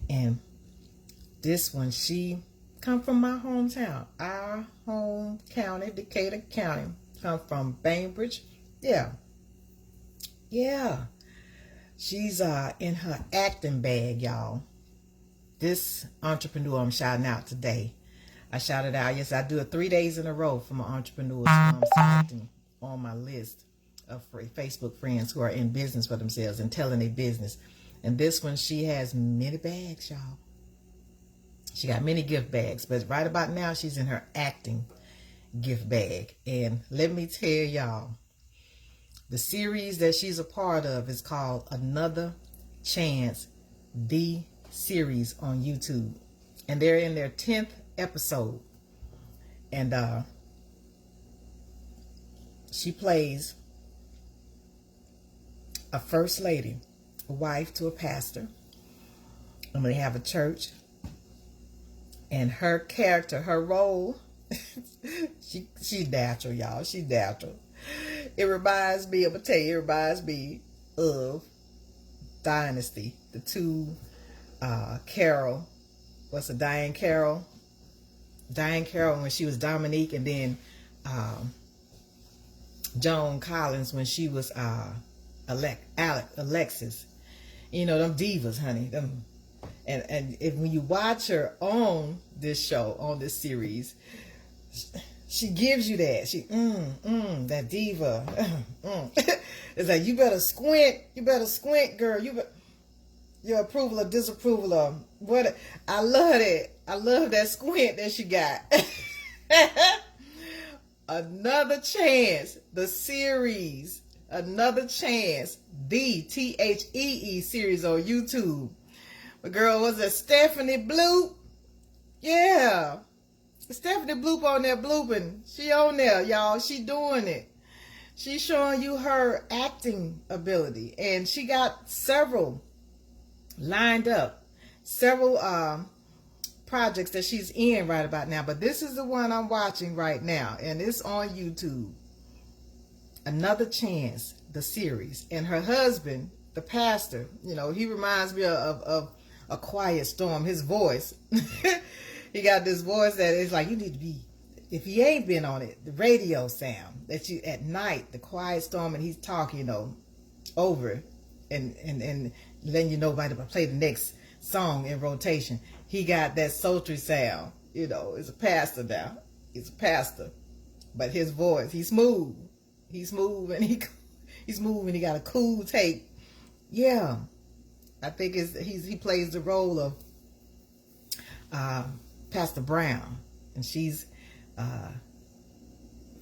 And this one, she come from my hometown, our home county, Decatur County. Come from Bainbridge. Yeah. She's in her acting bag, y'all. This entrepreneur I'm shouting out today. I shouted out, yes, I do it 3 days in a row for my entrepreneurs who I'm selecting on my list of Facebook friends who are in business for themselves and telling their business. And this one, she has many bags, y'all. She got many gift bags, but right about now, she's in her acting gift bag. And let me tell y'all, the series that she's a part of is called Another Chance, the series on YouTube. And they're in their 10th episode. And she plays a first lady, a wife to a pastor. And they have a church. And her character, her role, she's natural, y'all. She's natural. It reminds me, I'm going to tell you, it reminds me of Dynasty. The two, Carol, Diane Carroll. Diane Carroll when she was Dominique, and then Joan Collins when she was Alexis. You know, them divas, honey. Them, and if when you watch her on this show, on this series, she gives you that. She, that diva. It's like, you better squint, girl. Your approval or disapproval of what? I love that. I love that squint that she got. Another Chance, the series. Another Chance, the THEE series on YouTube. The girl was a Stephanie Bloop. Yeah. Stephanie Bloop on there blooping. She on there, y'all. She doing it. She's showing you her acting ability. And she got several lined up. Several projects that she's in right about now. But this is the one I'm watching right now. And it's on YouTube. Another Chance, the series. And her husband, the pastor, you know, he reminds me of A Quiet Storm. His voice. He got this voice that is like, you need to be, if he ain't been on it, the radio sound that you at night, the Quiet Storm, and he's talking, you know, over and letting you know about to play the next song in rotation. He got that sultry sound, you know. He's a pastor now. He's a pastor, but his voice, he's smooth. He's smooth, and he's smooth, and he got a cool take. Yeah, I think he plays the role of Pastor Brown, and she's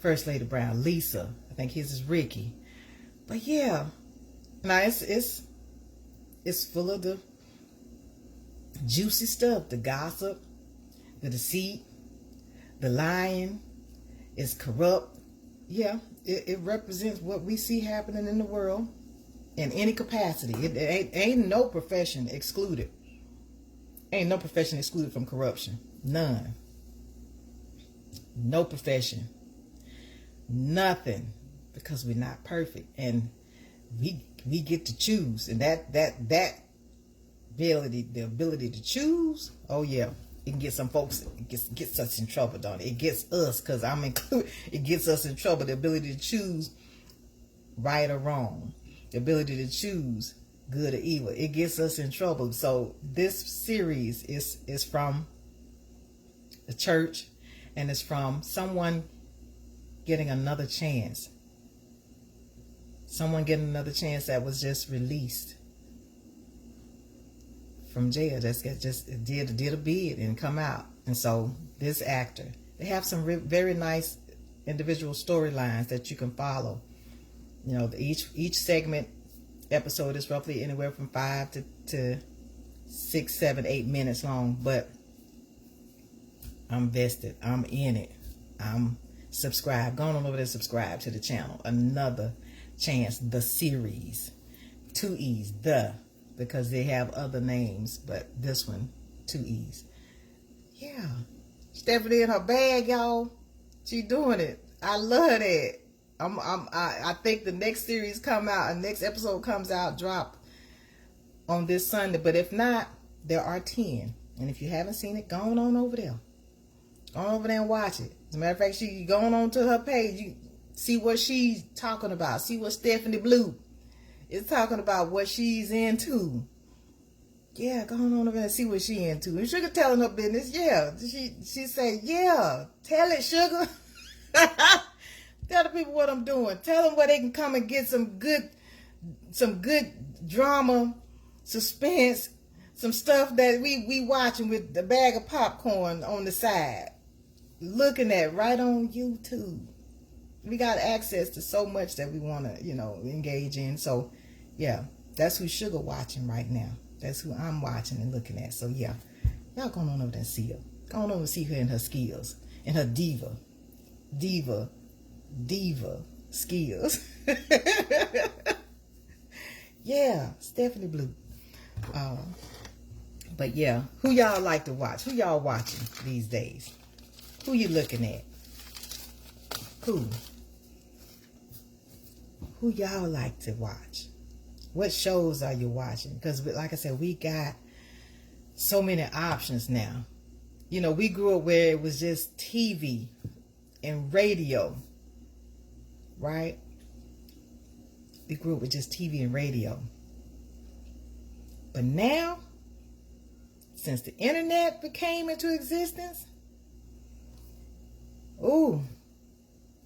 First Lady Brown, Lisa. I think his is Ricky. But yeah, now it's full of the juicy stuff, the gossip, the deceit, the lying. It's corrupt. Yeah, it represents what we see happening in the world in any capacity. It ain't no profession excluded. Ain't no profession excluded from corruption. None. No profession. Nothing. Because we're not perfect. And we get to choose. And that ability, the ability to choose, oh yeah. It can get some folks, it gets us in trouble, don't it? It gets us, because I'm included, it gets us in trouble. The ability to choose right or wrong. The ability to choose good or evil. It gets us in trouble. So this series is from the church, and it's from someone getting another chance. Someone getting another chance that was just released from jail. Just did a bid and come out. And so this actor, they have some very nice individual storylines that you can follow. You know, each segment episode is roughly anywhere from 5 to 6, 7, 8 minutes long, but I'm vested. I'm in it. I'm subscribe. Go on over there and subscribe to the channel. Another Chance, the series. 2 E's, because they have other names, but this one, 2 E's. Yeah. Stephanie in her bag, y'all. She doing it. I love that. I think the next series come out, the next episode comes out, drop on this Sunday. But if not, there are 10. And if you haven't seen it, go on over there. Go on over there and watch it. As a matter of fact, she going on to her page. You see what she's talking about. See what Stephanie Blue is talking about, what she's into. Yeah, go on over there and see what she into. And Shuga telling her business. Yeah, she say, yeah, tell it, Shuga. Tell the people what I'm doing. Tell them where they can come and get some good drama, suspense, some stuff that we watching with the bag of popcorn on the side, looking at right on YouTube. We got access to so much that we want to, engage in. So, yeah, that's who Shuga watching right now. That's who I'm watching and looking at. So, yeah, y'all go on over there and see her. Go on over and see her and her skills. And her diva skills. Yeah, Stephanie Blue. But, yeah, who y'all like to watch? Who y'all watching these days? Who you looking at? Who y'all like to watch? What shows are you watching? Because, like I said, we got so many options now. We grew up where it was just TV and radio, right? We grew up with just TV and radio. But now, since the internet became into existence,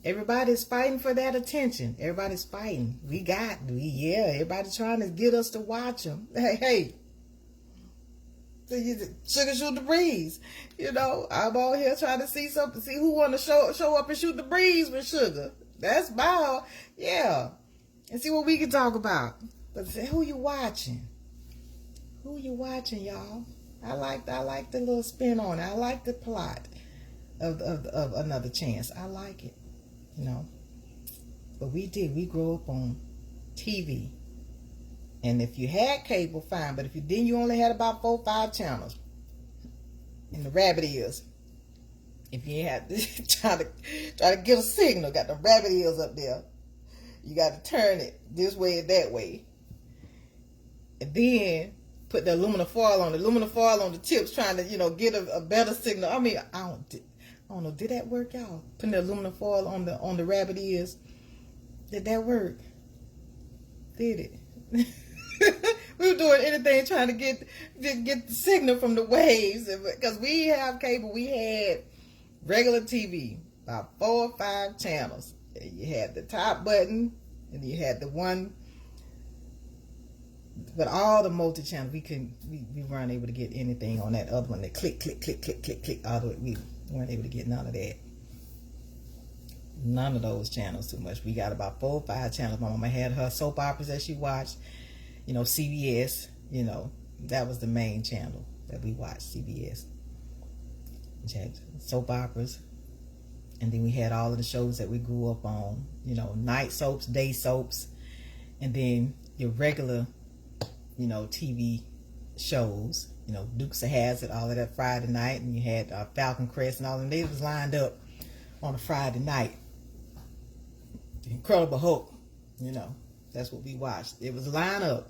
everybody's fighting for that attention. Everybody's fighting. Everybody's trying to get us to watch them. Hey. So Shuga Shoot the Breeze. I'm all here trying to see something. See who want to show up and shoot the breeze with Shuga. That's about, yeah. And see what we can talk about. But say, who you watching? Who you watching, y'all? I like the little spin on it. I like the plot of Another Chance. I like it. But we grew up on TV. And if you had cable, fine. But if you didn't, you only had about 4 or 5 channels. And the rabbit ears. If you had to try to get a signal, got the rabbit ears up there. You got to turn it this way and that way. And then put the aluminum foil on the tips, trying to, get a better signal. I mean, I don't know. Did that work, y'all? Putting the aluminum foil on the rabbit ears. Did that work? Did it? We were doing anything trying to get the signal from the waves, because we have cable. We had regular TV, about 4 or 5 channels. You had the top button, and you had the one. But all the multi-channels, we weren't able to get anything on that other one. That click, click, click, click, click, click. All the way, we weren't able to get none of that. None of those channels too much. We got about 4 or 5 channels. My mama had her soap operas that she watched. CBS. That was the main channel that we watched. CBS. We had soap operas, and then we had all of the shows that we grew up on. Night soaps, day soaps, and then your regular, TV shows. Dukes of Hazzard, all of that Friday night, and you had Falcon Crest and all of them. They was lined up on a Friday night. Incredible Hulk, that's what we watched. It was line up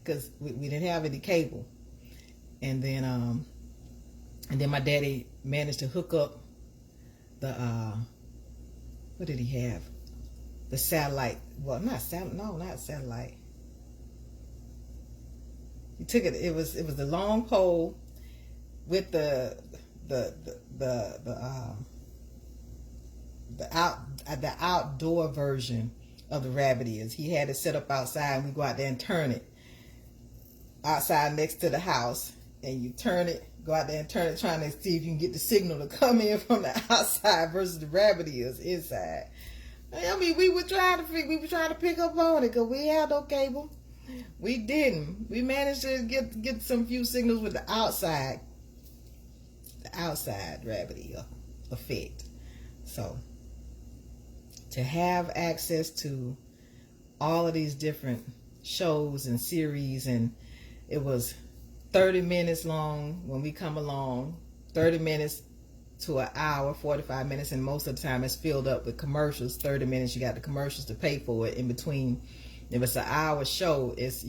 because we didn't have any cable, and then my daddy managed to hook up the what did he have? The satellite. Well, not satellite. He took it. It was the long pole with the outdoor version of the rabbit ears. He had it set up outside, and we go out there and turn it outside next to the house, and you turn it, go out there and turn it, trying to see if you can get the signal to come in from the outside versus the rabbit ears inside. I mean, we were trying to pick up on it because we had no cable. We didn't. We managed to get some few signals with the outside rabbit ear effect. So to have access to all of these different shows and series, and it was 30 minutes long when we come along, 30 minutes to an hour, 45 minutes, and most of the time it's filled up with commercials. 30 minutes, you got the commercials to pay for it in between. If it's an hour show, it's,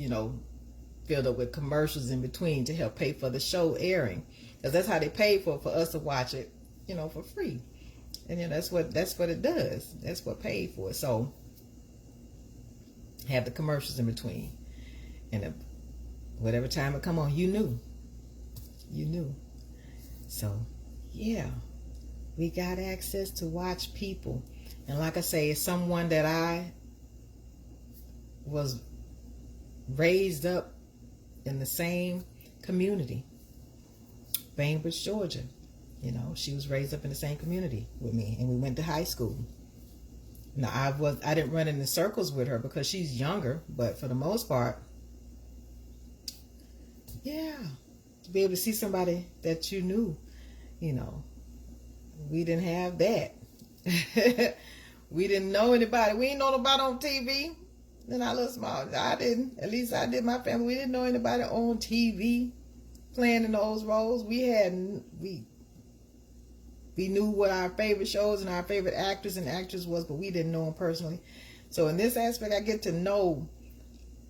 filled up with commercials in between to help pay for the show airing, because that's how they pay for us to watch it, for free. And that's what it does. That's what paid for it. So have the commercials in between, and whatever time it come on, you knew. So yeah, we got access to watch people, and like I say, it's someone that I was raised up in the same community, Bainbridge, Georgia. She was raised up in the same community with me, and we went to high school. Now I didn't run in the circles with her because she's younger, but for the most part, yeah, to be able to see somebody that you knew, we didn't have that. We didn't know anybody. We didn't know nobody on TV. Then I was small. I didn't. At least I did. My family. We didn't know anybody on TV playing in those roles. We knew what our favorite shows and our favorite actors and actresses was, but we didn't know them personally. So in this aspect, I get to know,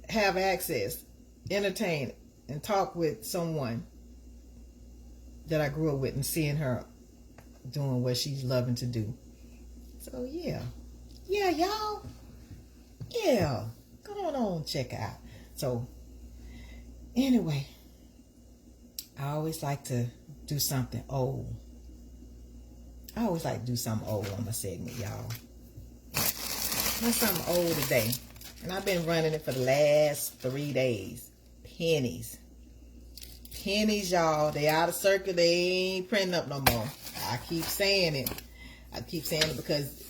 have access, entertain, and talk with someone that I grew up with, and seeing her doing what she's loving to do. So yeah, y'all, yeah, come on, check out. So anyway, I always like to do something old. On my segment, y'all. Not something old today. And I've been running it for the last 3 days. Pennies. Pennies, y'all. They out of circle. They ain't printing up no more. I keep saying it. Because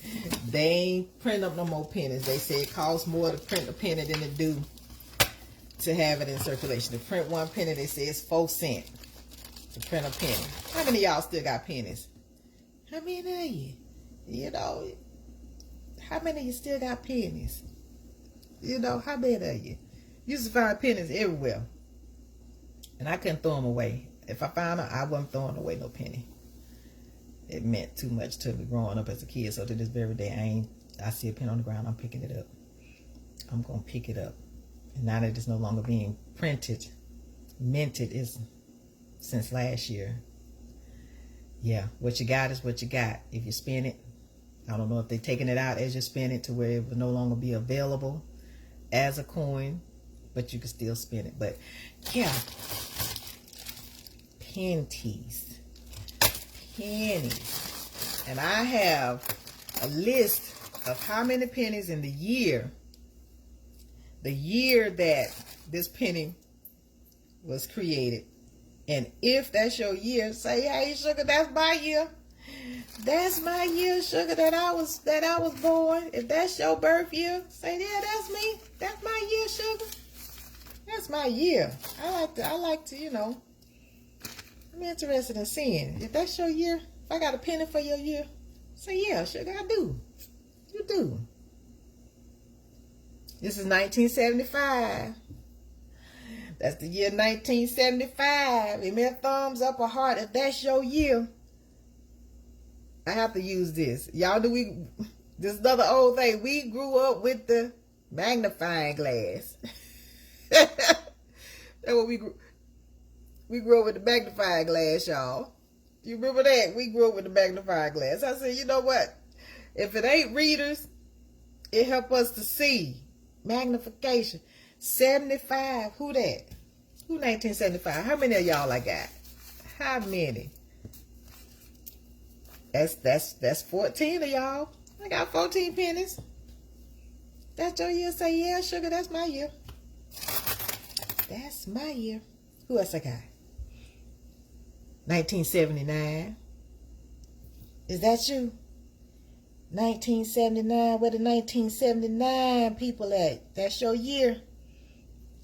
they ain't printing up no more pennies. They say it costs more to print a penny than it do to have it in circulation. To print one penny, they say it's 4 cents to print a penny. How many of y'all still got pennies? How many of you? How many of you still got pennies? How many of you? Used to find pennies everywhere. And I couldn't throw them away. If I found them, I wasn't throwing away no penny. It meant too much to me growing up as a kid. So to this very day, I see a pen on the ground, I'm picking it up. I'm going to pick it up. And now that it's no longer being minted is since last year. Yeah, what you got is what you got. If you spend it, I don't know if they're taking it out as you spend it to where it will no longer be available as a coin, but you can still spend it. But yeah, pennies. And I have a list of how many pennies in the year that this penny was created. And if that's your year, say, hey, Sugar, that's my year. That's my year, Sugar, that I was born. If that's your birth year, say, yeah, that's me. That's my year, Sugar. That's my year. I like to, I'm interested in seeing. If that's your year, if I got a penny for your year, say, yeah, Sugar, I do. You do. This is 1975. That's the year 1975. Give me a thumbs up or heart if that's your year. I have to use this. Y'all this is another old thing. We grew up with the magnifying glass. That's what we grew. We grew up with the magnifying glass, y'all. You remember that? We grew up with the magnifying glass. I said, you know what? If it ain't readers, it help us to see. Magnification. 75. Who that? Who 1975? How many of y'all I got? How many? That's 14 of y'all. I got 14 pennies. That's your year. Say, yeah, Sugar, that's my year. That's my year. Who else I got? 1979. Is that you? 1979. Where the 1979 people at? That's your year.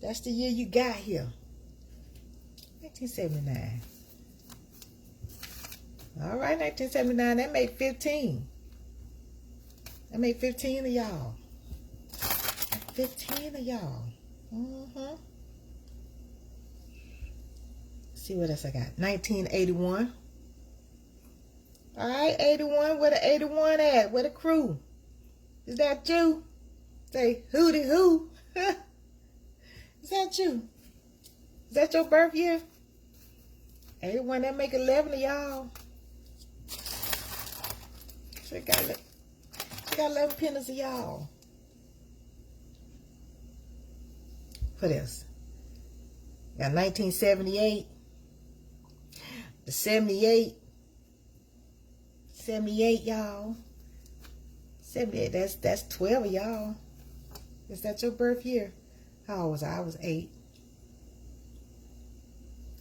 That's the year you got here. 1979. All right, 1979. That made 15. I made 15 of y'all. 15 of y'all. Mm-hmm. See what else I got. 1981. All right, 81. Where the 81 at? Where the crew? Is that you? Say hooty hoo. Is that you? Is that your birth year? 81. That make 11 of y'all. So got 11 pennies of y'all. What else? Got 1978. The 78. 78, y'all. 78. That's 12 of y'all. Is that your birth year? How old was I? I was 8.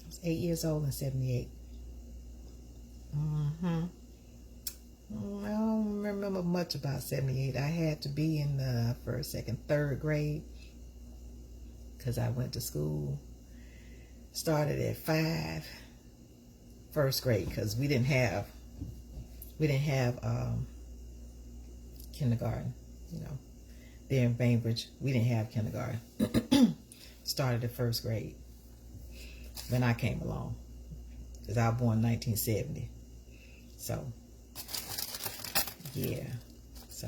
I was 8 years old in 78. I don't remember much about 78. I had to be in the first, second, third grade because I went to school. Started at 5, first grade, because we didn't have kindergarten. You know, there in Bainbridge, we didn't have kindergarten. Started at first grade when I came along, because I was born in 1970. So yeah, so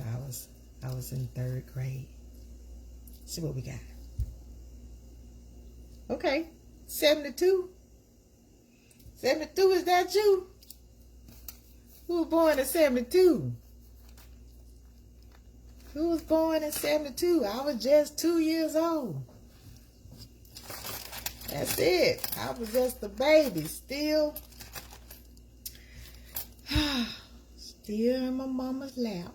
I was in third grade. See what we got. Okay, 72. 72, is that you? Who was born in 72? Who was born in 72? I was just 2 years old. That's it. I was just a baby, still in my mama's lap.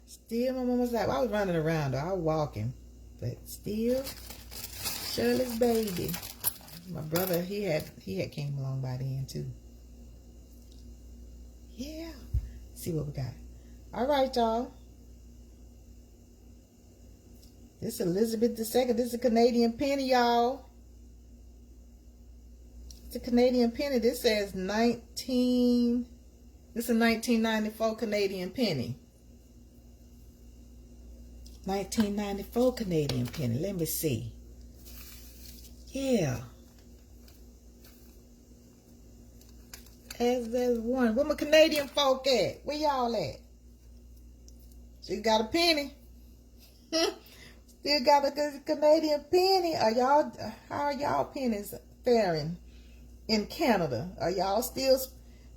Still in my mama's lap. I was running around though. I was walking. But still Shirley's baby. My brother, he had came along by then too. Yeah. See what we got. All right, y'all. This is Elizabeth II. This is a Canadian penny, y'all. It's a Canadian penny. This says 19. This is a 1994 Canadian penny. 1994 Canadian penny. Let me see. Yeah. There's one. Where my Canadian folk at? Where y'all at? Still got a penny. Still got a Canadian penny. How are y'all pennies faring in Canada? Are y'all still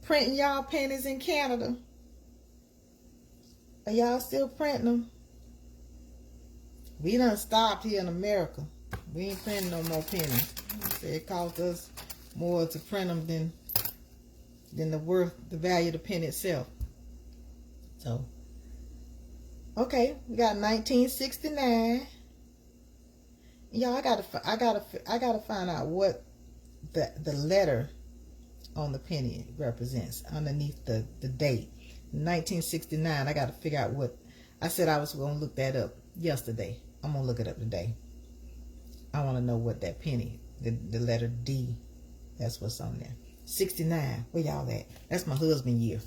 printing y'all pennies in Canada? Are y'all still printing them? We done stopped here in America. We ain't printing no more pennies. It cost us more to print them than the value of the penny itself. So, okay, we got 1969. Y'all, I gotta find out what the letter on the penny represents underneath the date. 1969. I gotta figure out what. I said I was gonna look that up yesterday. I'm gonna look it up today. I want to know what that penny, the letter D, that's what's on there. 69. Where y'all at? That's my husband's year.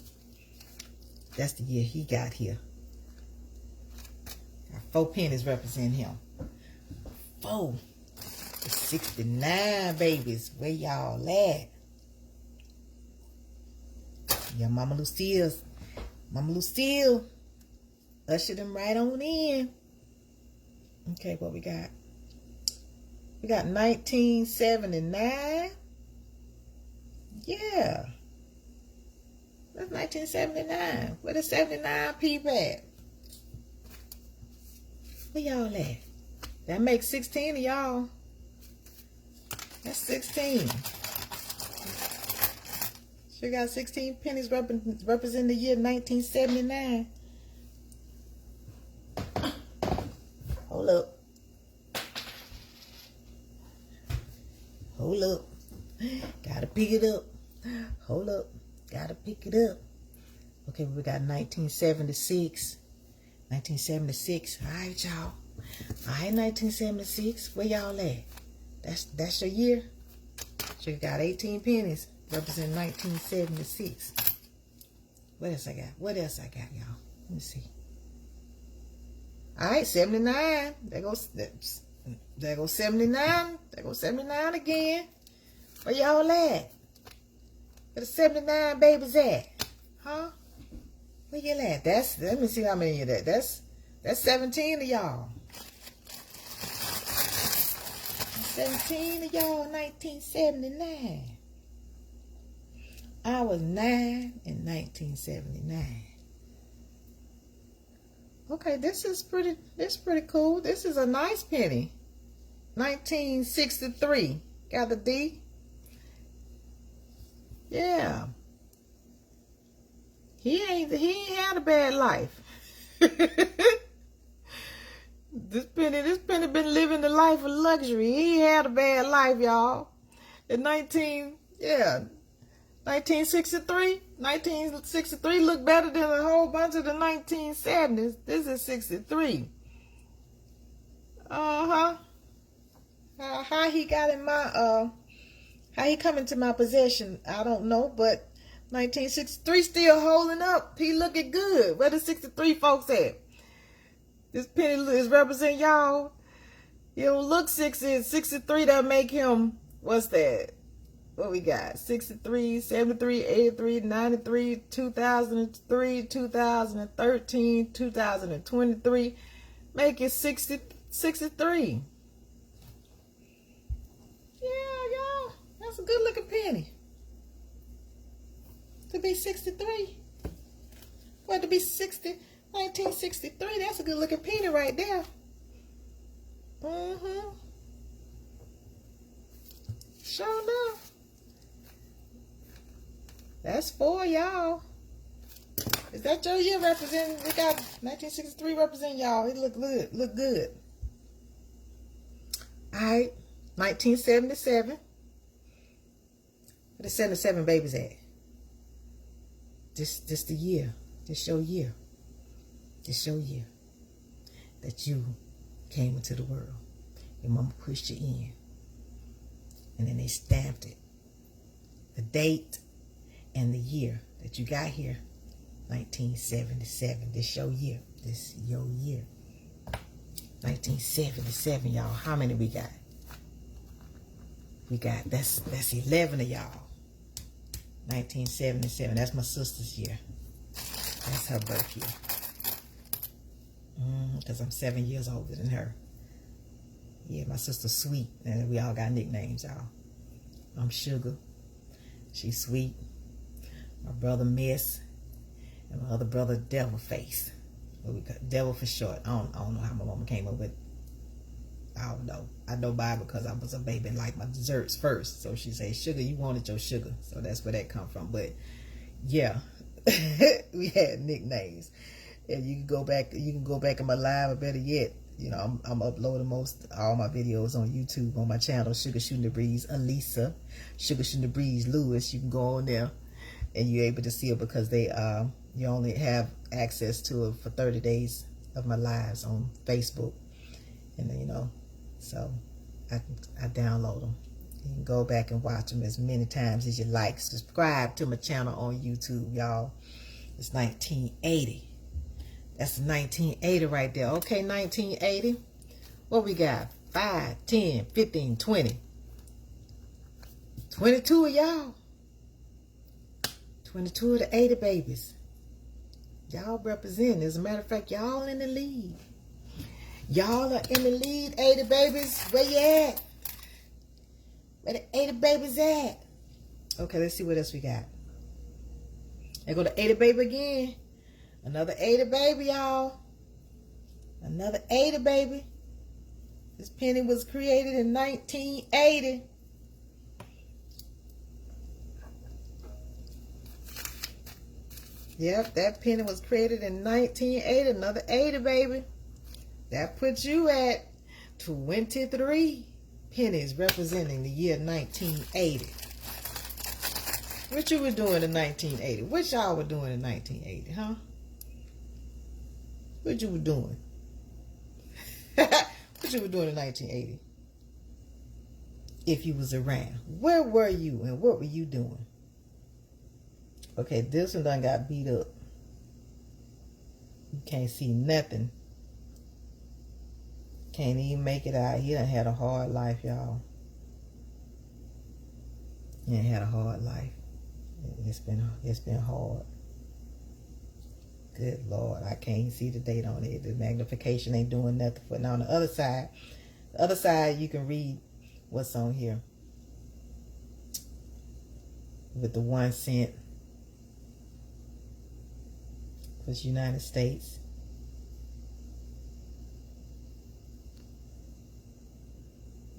That's the year he got here. Got 4 pennies represent him. 4. 69 babies. Where y'all at? Yeah, Mama Lucille ushered them right on in. Okay, what we got? We got 1979. Yeah. That's 1979. Where the 79 people at? Where y'all at? That makes 16 of y'all. That's 16. Sure got 16 pennies representing the year 1979. Hold up. Hold up. Gotta pick it up. Hold up. Gotta pick it up. Okay, we got 1976. 1976. All right, y'all. All right, 1976. Where y'all at? That's your year? So you got 18 pennies representing 1976. What else I got? What else I got, y'all? Let me see. All right, 79. There goes 79. There goes 79 again. Where y'all at? Where the 79 babies at? Huh? Where you at? Let me see how many of that. That's 17 of y'all. 17 of y'all in 1979. I was 9 in 1979. Okay, this is pretty cool. This is a nice penny. 1963. Got the D. Yeah. He ain't had a bad life. This penny been living the life of luxury. He had a bad life, y'all. In 1963. 1963 looked better than a whole bunch of the 1970s. This is 63. How he got in my how he come into my possession, I don't know, but 1963 still holding up. He looking good. Where the 63 folks at? This penny is representing y'all. You don't look 63. That make him, what's that? What we got? 63, 73, 83, 93, 2003, 2013, 2023. Make it 63. Yeah, y'all. That's a good looking penny. To be 63. Well, to be 1963, that's a good looking penny right there. Sure enough. That's 4, y'all. Is that your year representing? We got 1963 representing y'all. It look good. Look good. All right. 1977. Where the 77 babies at? This the year. This your year. This your year that you came into the world. Your mama pushed you in. And then they stamped it. The date and the year that you got here. 1977. This your year. This your year. 1977, y'all. How many we got? We got, that's 11 of y'all. 1977. That's my sister's year. That's her birth year. Because I'm 7 years older than her. Yeah, my sister's sweet. And we all got nicknames, y'all. I'm Sugar. She's sweet. My brother Miss. And my other brother Devil Face. What we call Devil for short. I don't know how my mama came up with. I don't know. I know by because I was a baby and liked my desserts first. So she say, Sugar, you wanted your sugar. So that's where that come from. But yeah, we had nicknames. And you can go back in my live, or better yet, you know, I'm uploading all my videos on YouTube on my channel, Shuga Shootin the Breeze, Alisa, Shuga Shootin the Breeze, Lewis. You can go on there and you're able to see it because they you only have access to it for 30 days of my lives on Facebook. And then, you know, so I download them. You can go back and watch them as many times as you like. Subscribe to my channel on YouTube, y'all. It's 1980. That's 1980 right there. Okay, 1980. What we got? 5, 10, 15, 20. 22 of y'all. 22 of the 80 babies. Y'all represent. As a matter of fact, y'all in the lead. Y'all are in the lead, 80 babies. Where you at? Where the 80 babies at? Okay, let's see what else we got. There go the 80 baby again. Another 80 baby, y'all. Another 80 baby. This penny was created in 1980. Yep, that penny was created in 1980. Another 80 baby. That puts you at 23 pennies representing the year 1980. What you were doing in 1980? What y'all were doing in 1980, huh? What you were doing? What you were doing in 1980? If you was around. Where were you and what were you doing? Okay, this one done got beat up. You can't see nothing. Can't even make it out. He done had a hard life, y'all. He done had a hard life. It's been hard. Good Lord, I can't see the date on it. The magnification ain't doing nothing for it. Now on the other side, you can read what's on here with the 1 cent for the United States.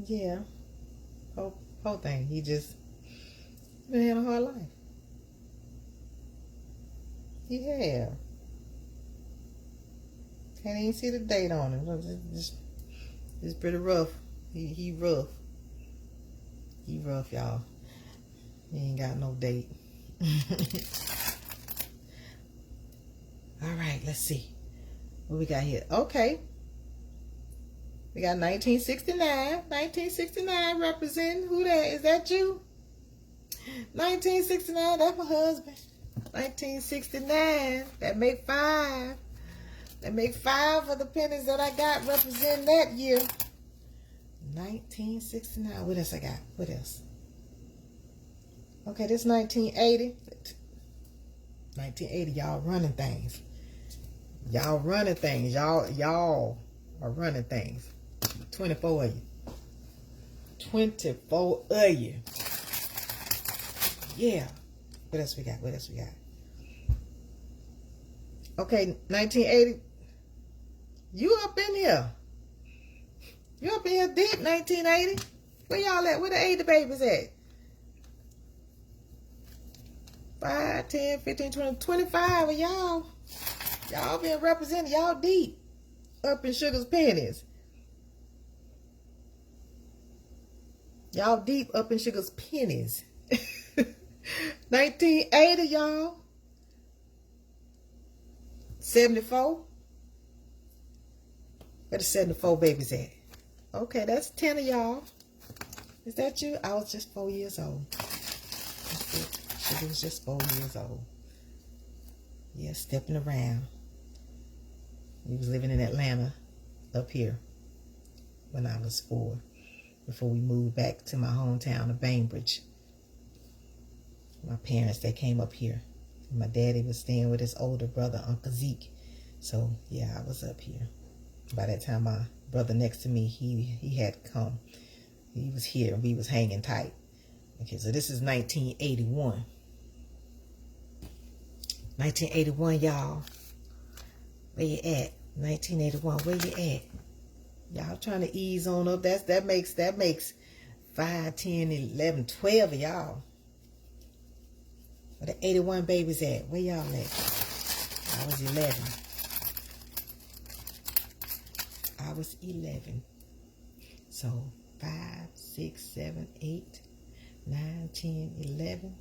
Yeah, whole thing. He just had a hard life. He have. Can't even see the date on him. It's pretty rough. He rough. He rough, y'all. He ain't got no date. All right, let's see what we got here. Okay, we got 1969. 1969 representing who that? Is that you? 1969. That's my husband. 1969. That make 5. That make 5 of the pennies that I got representing that year. 1969. What else I got? What else? Okay, this 1980. 1980. Y'all running things. Y'all running things. Y'all are running things. 24 of you. 24 of you. Yeah. What else we got? What else we got? Okay, 1980. You up in here. You up in here deep, 1980. Where y'all at? Where the 80 babies at? 5, 10, 15, 20, 25 of y'all. Y'all been represented. Y'all deep up in Sugar's pennies. Y'all deep up in Sugar's pennies. 1980, y'all. 74. Where the 74 babies at? Okay, that's 10 of y'all. Is that you? I was just 4 years old. Sugar was just 4 years old. Yeah, stepping around. We was living in Atlanta up here when I was 4. Before we moved back to my hometown of Bainbridge. My parents, they came up here. My daddy was staying with his older brother, Uncle Zeke. So, yeah, I was up here. By that time, my brother next to me, he had come. He was here. We was hanging tight. Okay, so this is 1981. 1981, y'all. Where you at? 1981, where you at? Y'all trying to ease on up. That makes 5, 10, 11, 12 of y'all. Where the 81 babies at? Where y'all at? I was 11. I was 11. So 5, 6, 7, 8, 9, 10, 11.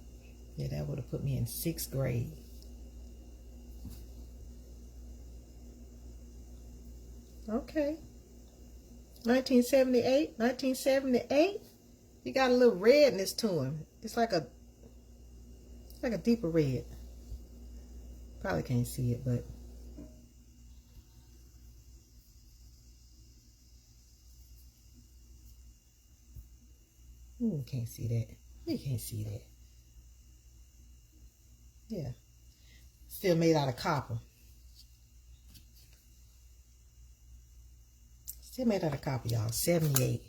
Yeah, that would have put me in 6th grade. Okay. 1978. 1978. He got a little redness to him. It's like a deeper red. Probably can't see it, but you can't see that. You can't see that. Yeah. Still made out of copper. Still made out of copper, y'all. 78.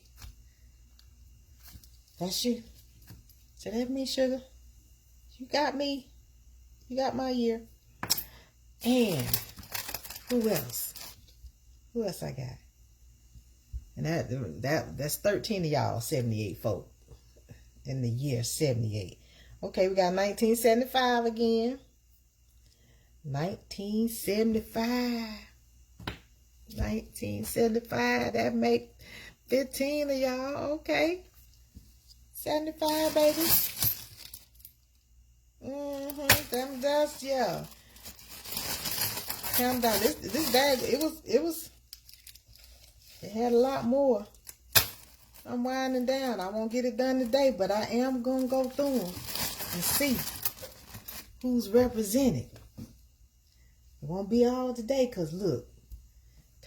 That's you. So that me, Sugar. You got me. You got my year. And who else? Who else I got? And that's 13 of y'all 78 folk in the year 78. Okay, we got 1975 again. 1975. 1975. That make 15 of y'all. Okay. 75, baby. Them dust, yeah. Calm down. This bag, it had a lot more. I'm winding down. I won't get it done today, but I am gonna go through them and see who's represented. It won't be all today because look,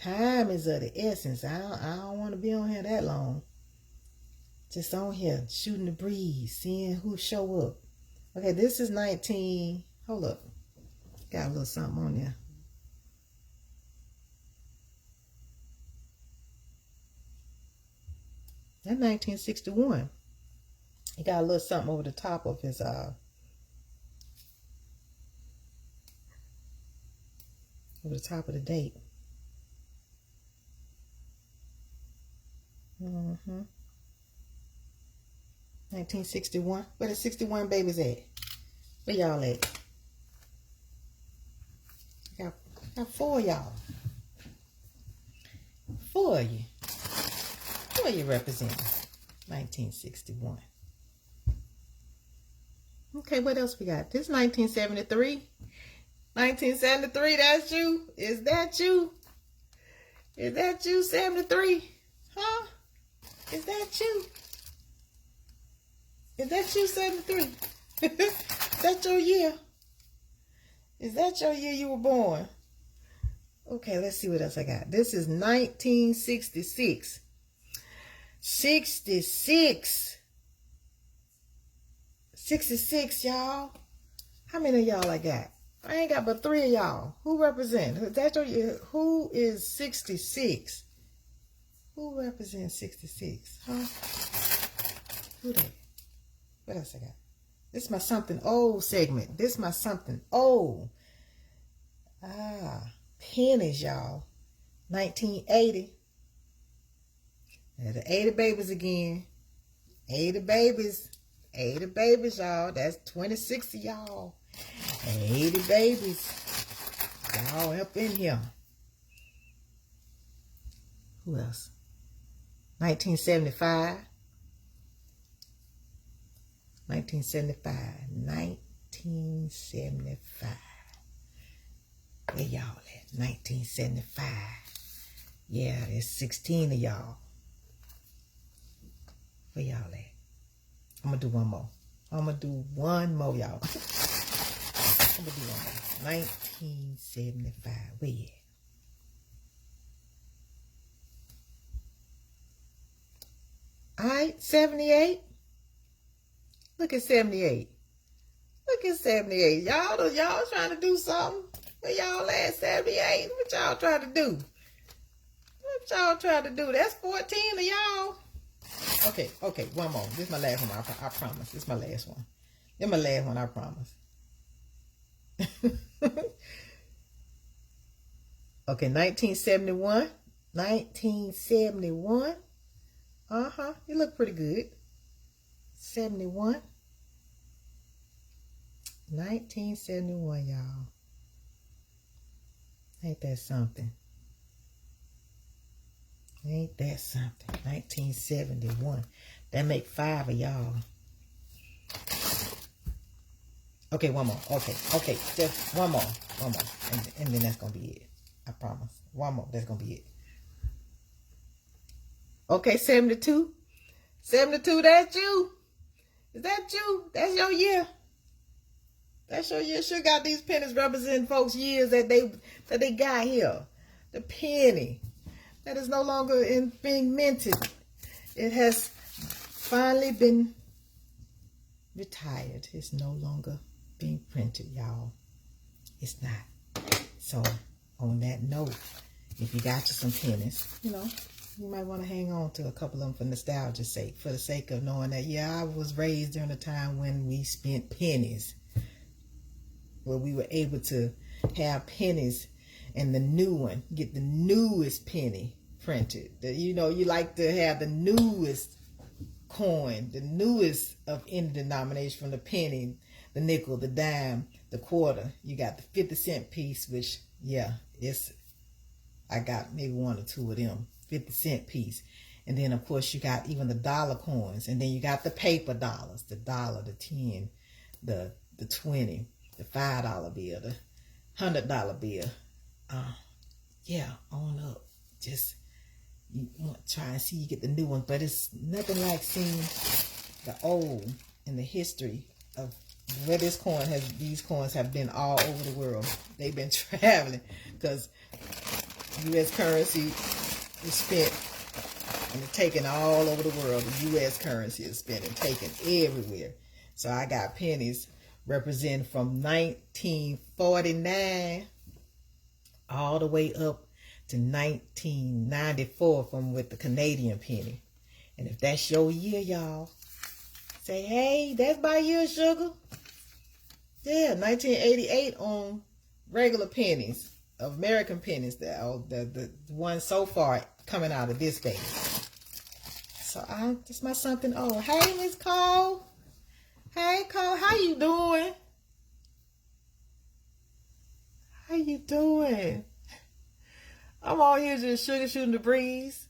time is of the essence. I don't want to be on here that long. Just on here, shooting the breeze, seeing who show up. Okay, this is 19. Hold up. Got a little something on there. That's 1961. He got a little something over the top of his over the top of the date. 1961. Where the 61 babies at? Where y'all at? Got 4 of y'all. 4 of you. Who are you representing? 1961. Okay, what else we got? This is 1973. 1973, that's you? Is that you? Is that you, 73? Huh? Is that you? Is that you, 73? Is that your year? Is that your year you were born? Okay, let's see what else I got. This is 1966. 66. 66, y'all. How many of y'all I got? I ain't got but 3 of y'all. Who represent? Is that your year? Who is 66? Who represents 66? Huh? Who that? What else I got? This is my something old segment. This is my something old. Pennies, y'all. 1980. There's the 80 babies again. 80 babies. 80 babies, y'all. That's 26 of y'all. 80 babies. Y'all up in here. Who else? 1975. 1975. 1975. Where y'all at? 1975. Yeah, there's 16 of y'all. Where y'all at? I'm going to do one more. I'm going to do one more, y'all. I'm going to do one more. 1975. Where you at? All right, 78. Look at 78. Look at 78. Y'all trying to do something? Where y'all at, 78? What y'all trying to do? What y'all trying to do? That's 14 of y'all. Okay, one more. This is my last one, I promise. This is my last one. This is my last one, I promise. Okay, 1971. 1971. You look pretty good. 71. 1971, y'all. Ain't that something? Ain't that something? 1971. That make 5 of y'all. Okay, one more. Okay, just one more. One more. And then that's going to be it. I promise. One more. That's going to be it. Okay, 72. 72, that's you. Is that you? That's your year. That's your year. Sure got these pennies representing folks' years that they got here. The penny that is no longer being minted. It has finally been retired. It's no longer being printed, y'all. It's not. So, on that note, if you got you some pennies, you might want to hang on to a couple of them for nostalgia's sake, for the sake of knowing that, yeah, I was raised during a time when we spent pennies, where we were able to have pennies and the new one, get the newest penny printed. You like to have the newest coin, the newest of any denomination, from the penny, the nickel, the dime, the quarter. You got the 50-cent piece, which, yeah, I got maybe 1 or 2 of them. 50-cent piece. And then, of course, you got even the dollar coins. And then you got the paper dollars, the dollar, the 10, the 20, the $5 bill, the $100 bill. Yeah, on up. Just, you want to try and see you get the new one. But it's nothing like seeing the old and the history of where these coins have been all over the world. They've been traveling because U.S. currency is spent and taken all over the world. The U.S. currency is spent and taken everywhere. So I got pennies representing from 1949 all the way up to 1994 from with the Canadian penny. And if that's your year, y'all, say, hey, that's my year, sugar. Yeah, 1988 on regular pennies, American pennies, the one so far coming out of this day. So this my something. Oh, hey, Miss Cole. Hey, Cole, how you doing? How you doing? I'm on here just sugar shooting the breeze.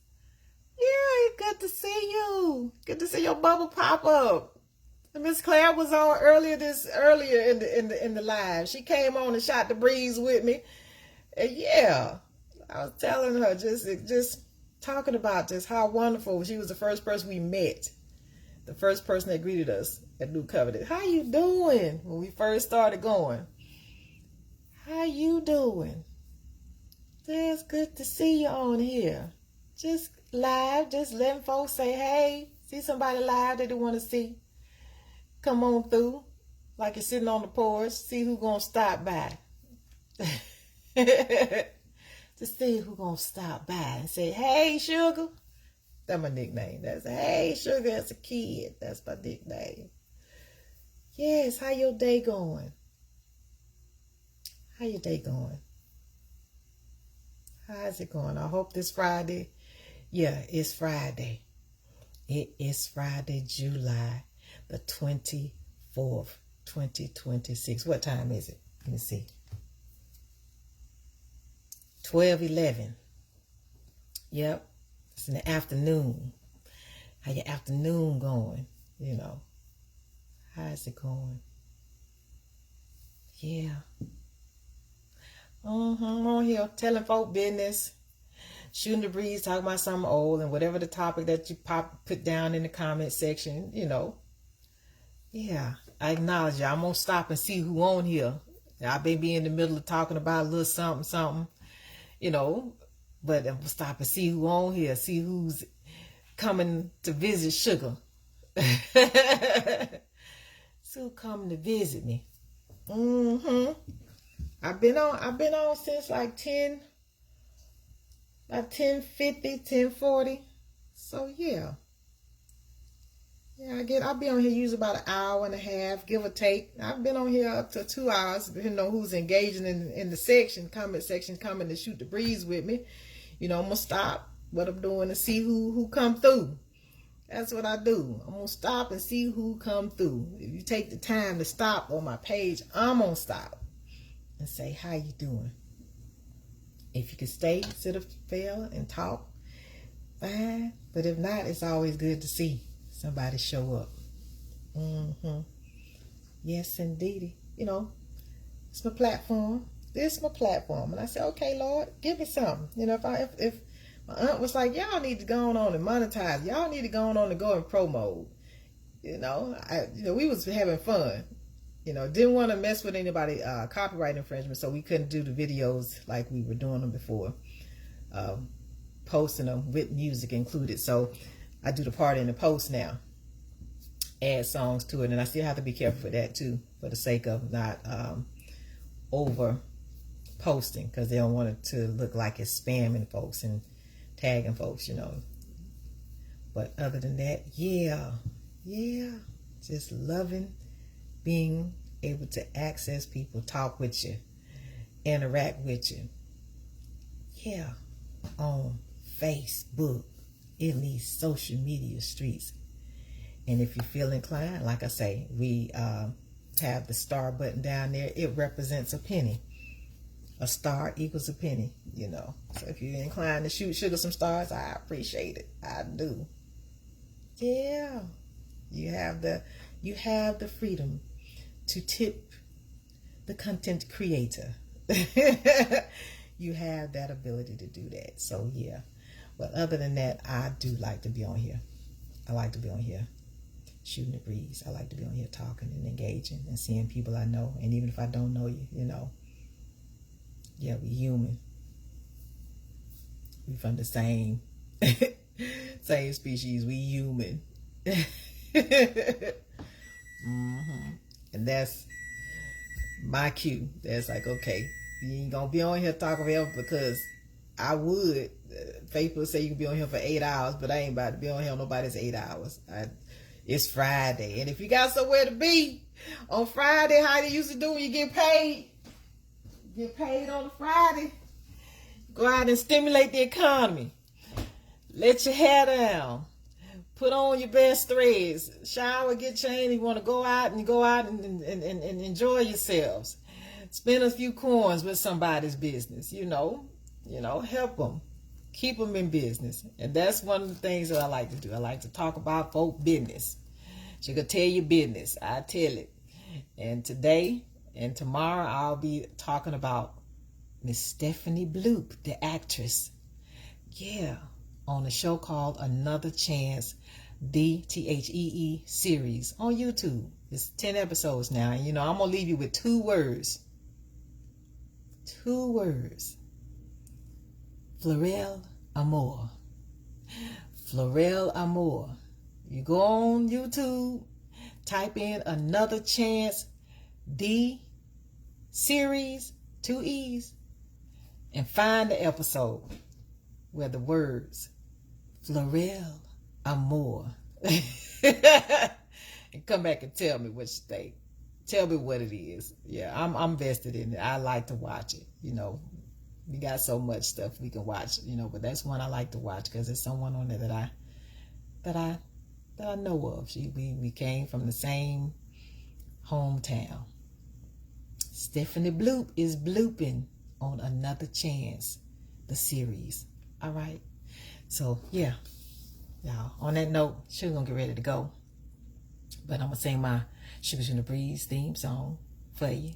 Yeah, good to see you. Good to see your bubble pop up. Miss Claire was on earlier in the live. She came on and shot the breeze with me. And yeah, I was telling her just talking about just how wonderful. She was the first person we met. The first person that greeted us at New Covenant. How you doing? When we first started going. How you doing? It's good to see you on here. Just live, just letting folks say, hey, see somebody live that they want to see. Come on through, like you're sitting on the porch, see who's going to stop by. To see who's going to stop by and say, hey, Sugar. That's my nickname. That's, hey, Sugar, as a kid. That's my nickname. Yes, how your day going? How your day going? How's it going? I hope this Friday. Yeah, it's Friday. It is Friday, July the 24th, 2026. What time is it? Let me see. 12:11. Yep. It's in the afternoon. How your afternoon going? You know. How's it going? Yeah. I'm on here telling folk business. Shooting the breeze, talking about something old, and whatever the topic that you put down in the comment section, you know. Yeah, I acknowledge you. I'm going to stop and see who on here. I may be in the middle of talking about a little something, you know, but I'm going to stop and see who on here, see who's coming to visit Sugar. See who coming to visit me. I've been on since like 10. About 10:50, 10:40. So yeah. Yeah, I'll be on here usually about an hour and a half, give or take. I've been on here up to 2 hours, you know, who's engaging in the comment section, coming to shoot the breeze with me. You know, I'm gonna stop what I'm doing and see who come through. That's what I do. I'm gonna stop and see who come through. If you take the time to stop on my page, I'm gonna stop and say, how you doing? If you can stay, sit up, fail, and talk, fine. But if not, it's always good to see somebody show up. Yes, indeedy. You know, it's my platform. This is my platform. And I said, okay, Lord, give me something. You know, if my aunt was like, y'all need to go on and monetize. Y'all need to go on and go in pro mode. You know, we was having fun. You know, didn't want to mess with anybody copyright infringement, so we couldn't do the videos like we were doing them before, posting them with music included. So I do the part in the post now, add songs to it, and I still have to be careful for that too, for the sake of not over posting, because they don't want it to look like it's spamming folks and tagging folks, you know. But other than that, yeah, just loving being able to access people, talk with you, interact with you. Yeah, on Facebook, at least social media streets. And if you feel inclined, like I say, we have the star button down there. It represents a penny. A star equals a penny, you know. So if you're inclined to shoot Sugar some stars, I appreciate it. I do. Yeah. You have the freedom to tip the content creator. You have that ability to do that. So yeah. But other than that, I do like to be on here. I like to be on here Shooting the Breeze. I like to be on here talking and engaging and seeing people I know. And even if I don't know you, you know, yeah, we human. We from the same species. We human. And that's my cue. That's like, okay, you ain't gonna be on here talking forever, because I would. People say you can be on here for 8 hours, but I ain't about to be on here nobody's 8 hours. It's Friday, and if you got somewhere to be on Friday, how they used to do when you get paid, on a Friday. Go out and stimulate the economy. Let your hair down. Put on your best threads. Shower, get changed. You want to go out and enjoy yourselves. Spend a few coins with somebody's business. You know, help them. Keep them in business. And that's one of the things that I like to do. I like to talk about folk business. She could tell you business. I tell it. And today and tomorrow I'll be talking about Miss Stephanie Bloop, the actress. Yeah. On a show called Another Chance, the THEE series on YouTube. It's 10 episodes now. And I'm going to leave you with 2 words. 2 words. Florel Amour. Florel Amour. You go on YouTube, type in Another Chance, the series, 2 E's, and find the episode where the words Florel Amour. And come back and tell me what you think. Tell me what it is. Yeah, I'm vested in it. I like to watch it. We got so much stuff we can watch, but that's one I like to watch because there's someone on there that I know of. We came from the same hometown. Stephanie Bloop is blooping on Another Chance, the series. All right. So, yeah. Y'all, on that note, Sugar gonna get ready to go. But I'm gonna sing my Shuga Shootin' Breeze theme song for you.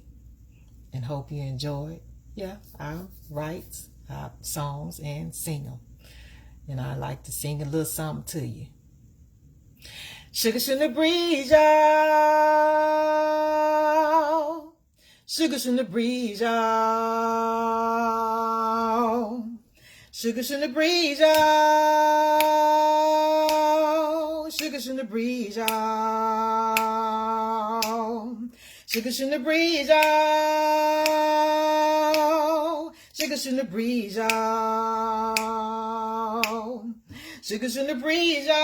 And hope you enjoy it. Yeah, I write songs and sing them. And I like to sing a little something to you. Shuga Shootin' Breeze, y'all. Shuga Shootin' Breeze, y'all. Shuga Shootin' Breeze, y'all. Shuga Shootin' Breeze, y'all. Shuga Shootin' Breeze, y'all. Shuga Shootin' Breeze, y'all. Shuga Shootin' Breeze, y'all.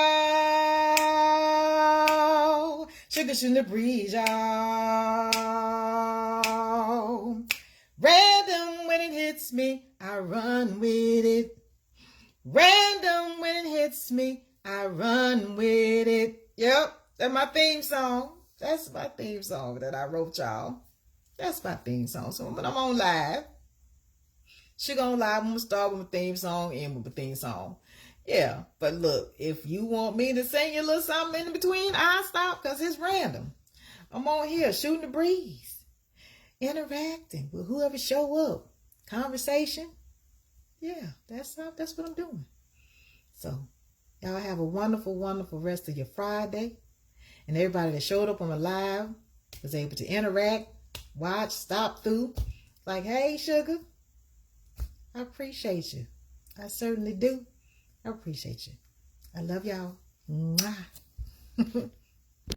Shuga Shootin' Breeze, y'all. Random when it hits me, I run with it. Random when it hits me, I run with it. Yep, that's my theme song. That's my theme song that I wrote, y'all. That's my theme song. So when I'm on live, she gonna live. I'm gonna start with a theme song, end with a theme song. Yeah, but look, if you want me to sing a little something in between, I'll stop because it's random. I'm on here shooting the breeze, interacting with whoever show up, conversation. Yeah, that's what I'm doing. So y'all have a wonderful, wonderful rest of your Friday. And everybody that showed up on the live was able to interact, watch, stop through. Like, hey, Sugar, I appreciate you. I certainly do. I appreciate you. I love y'all. Mwah.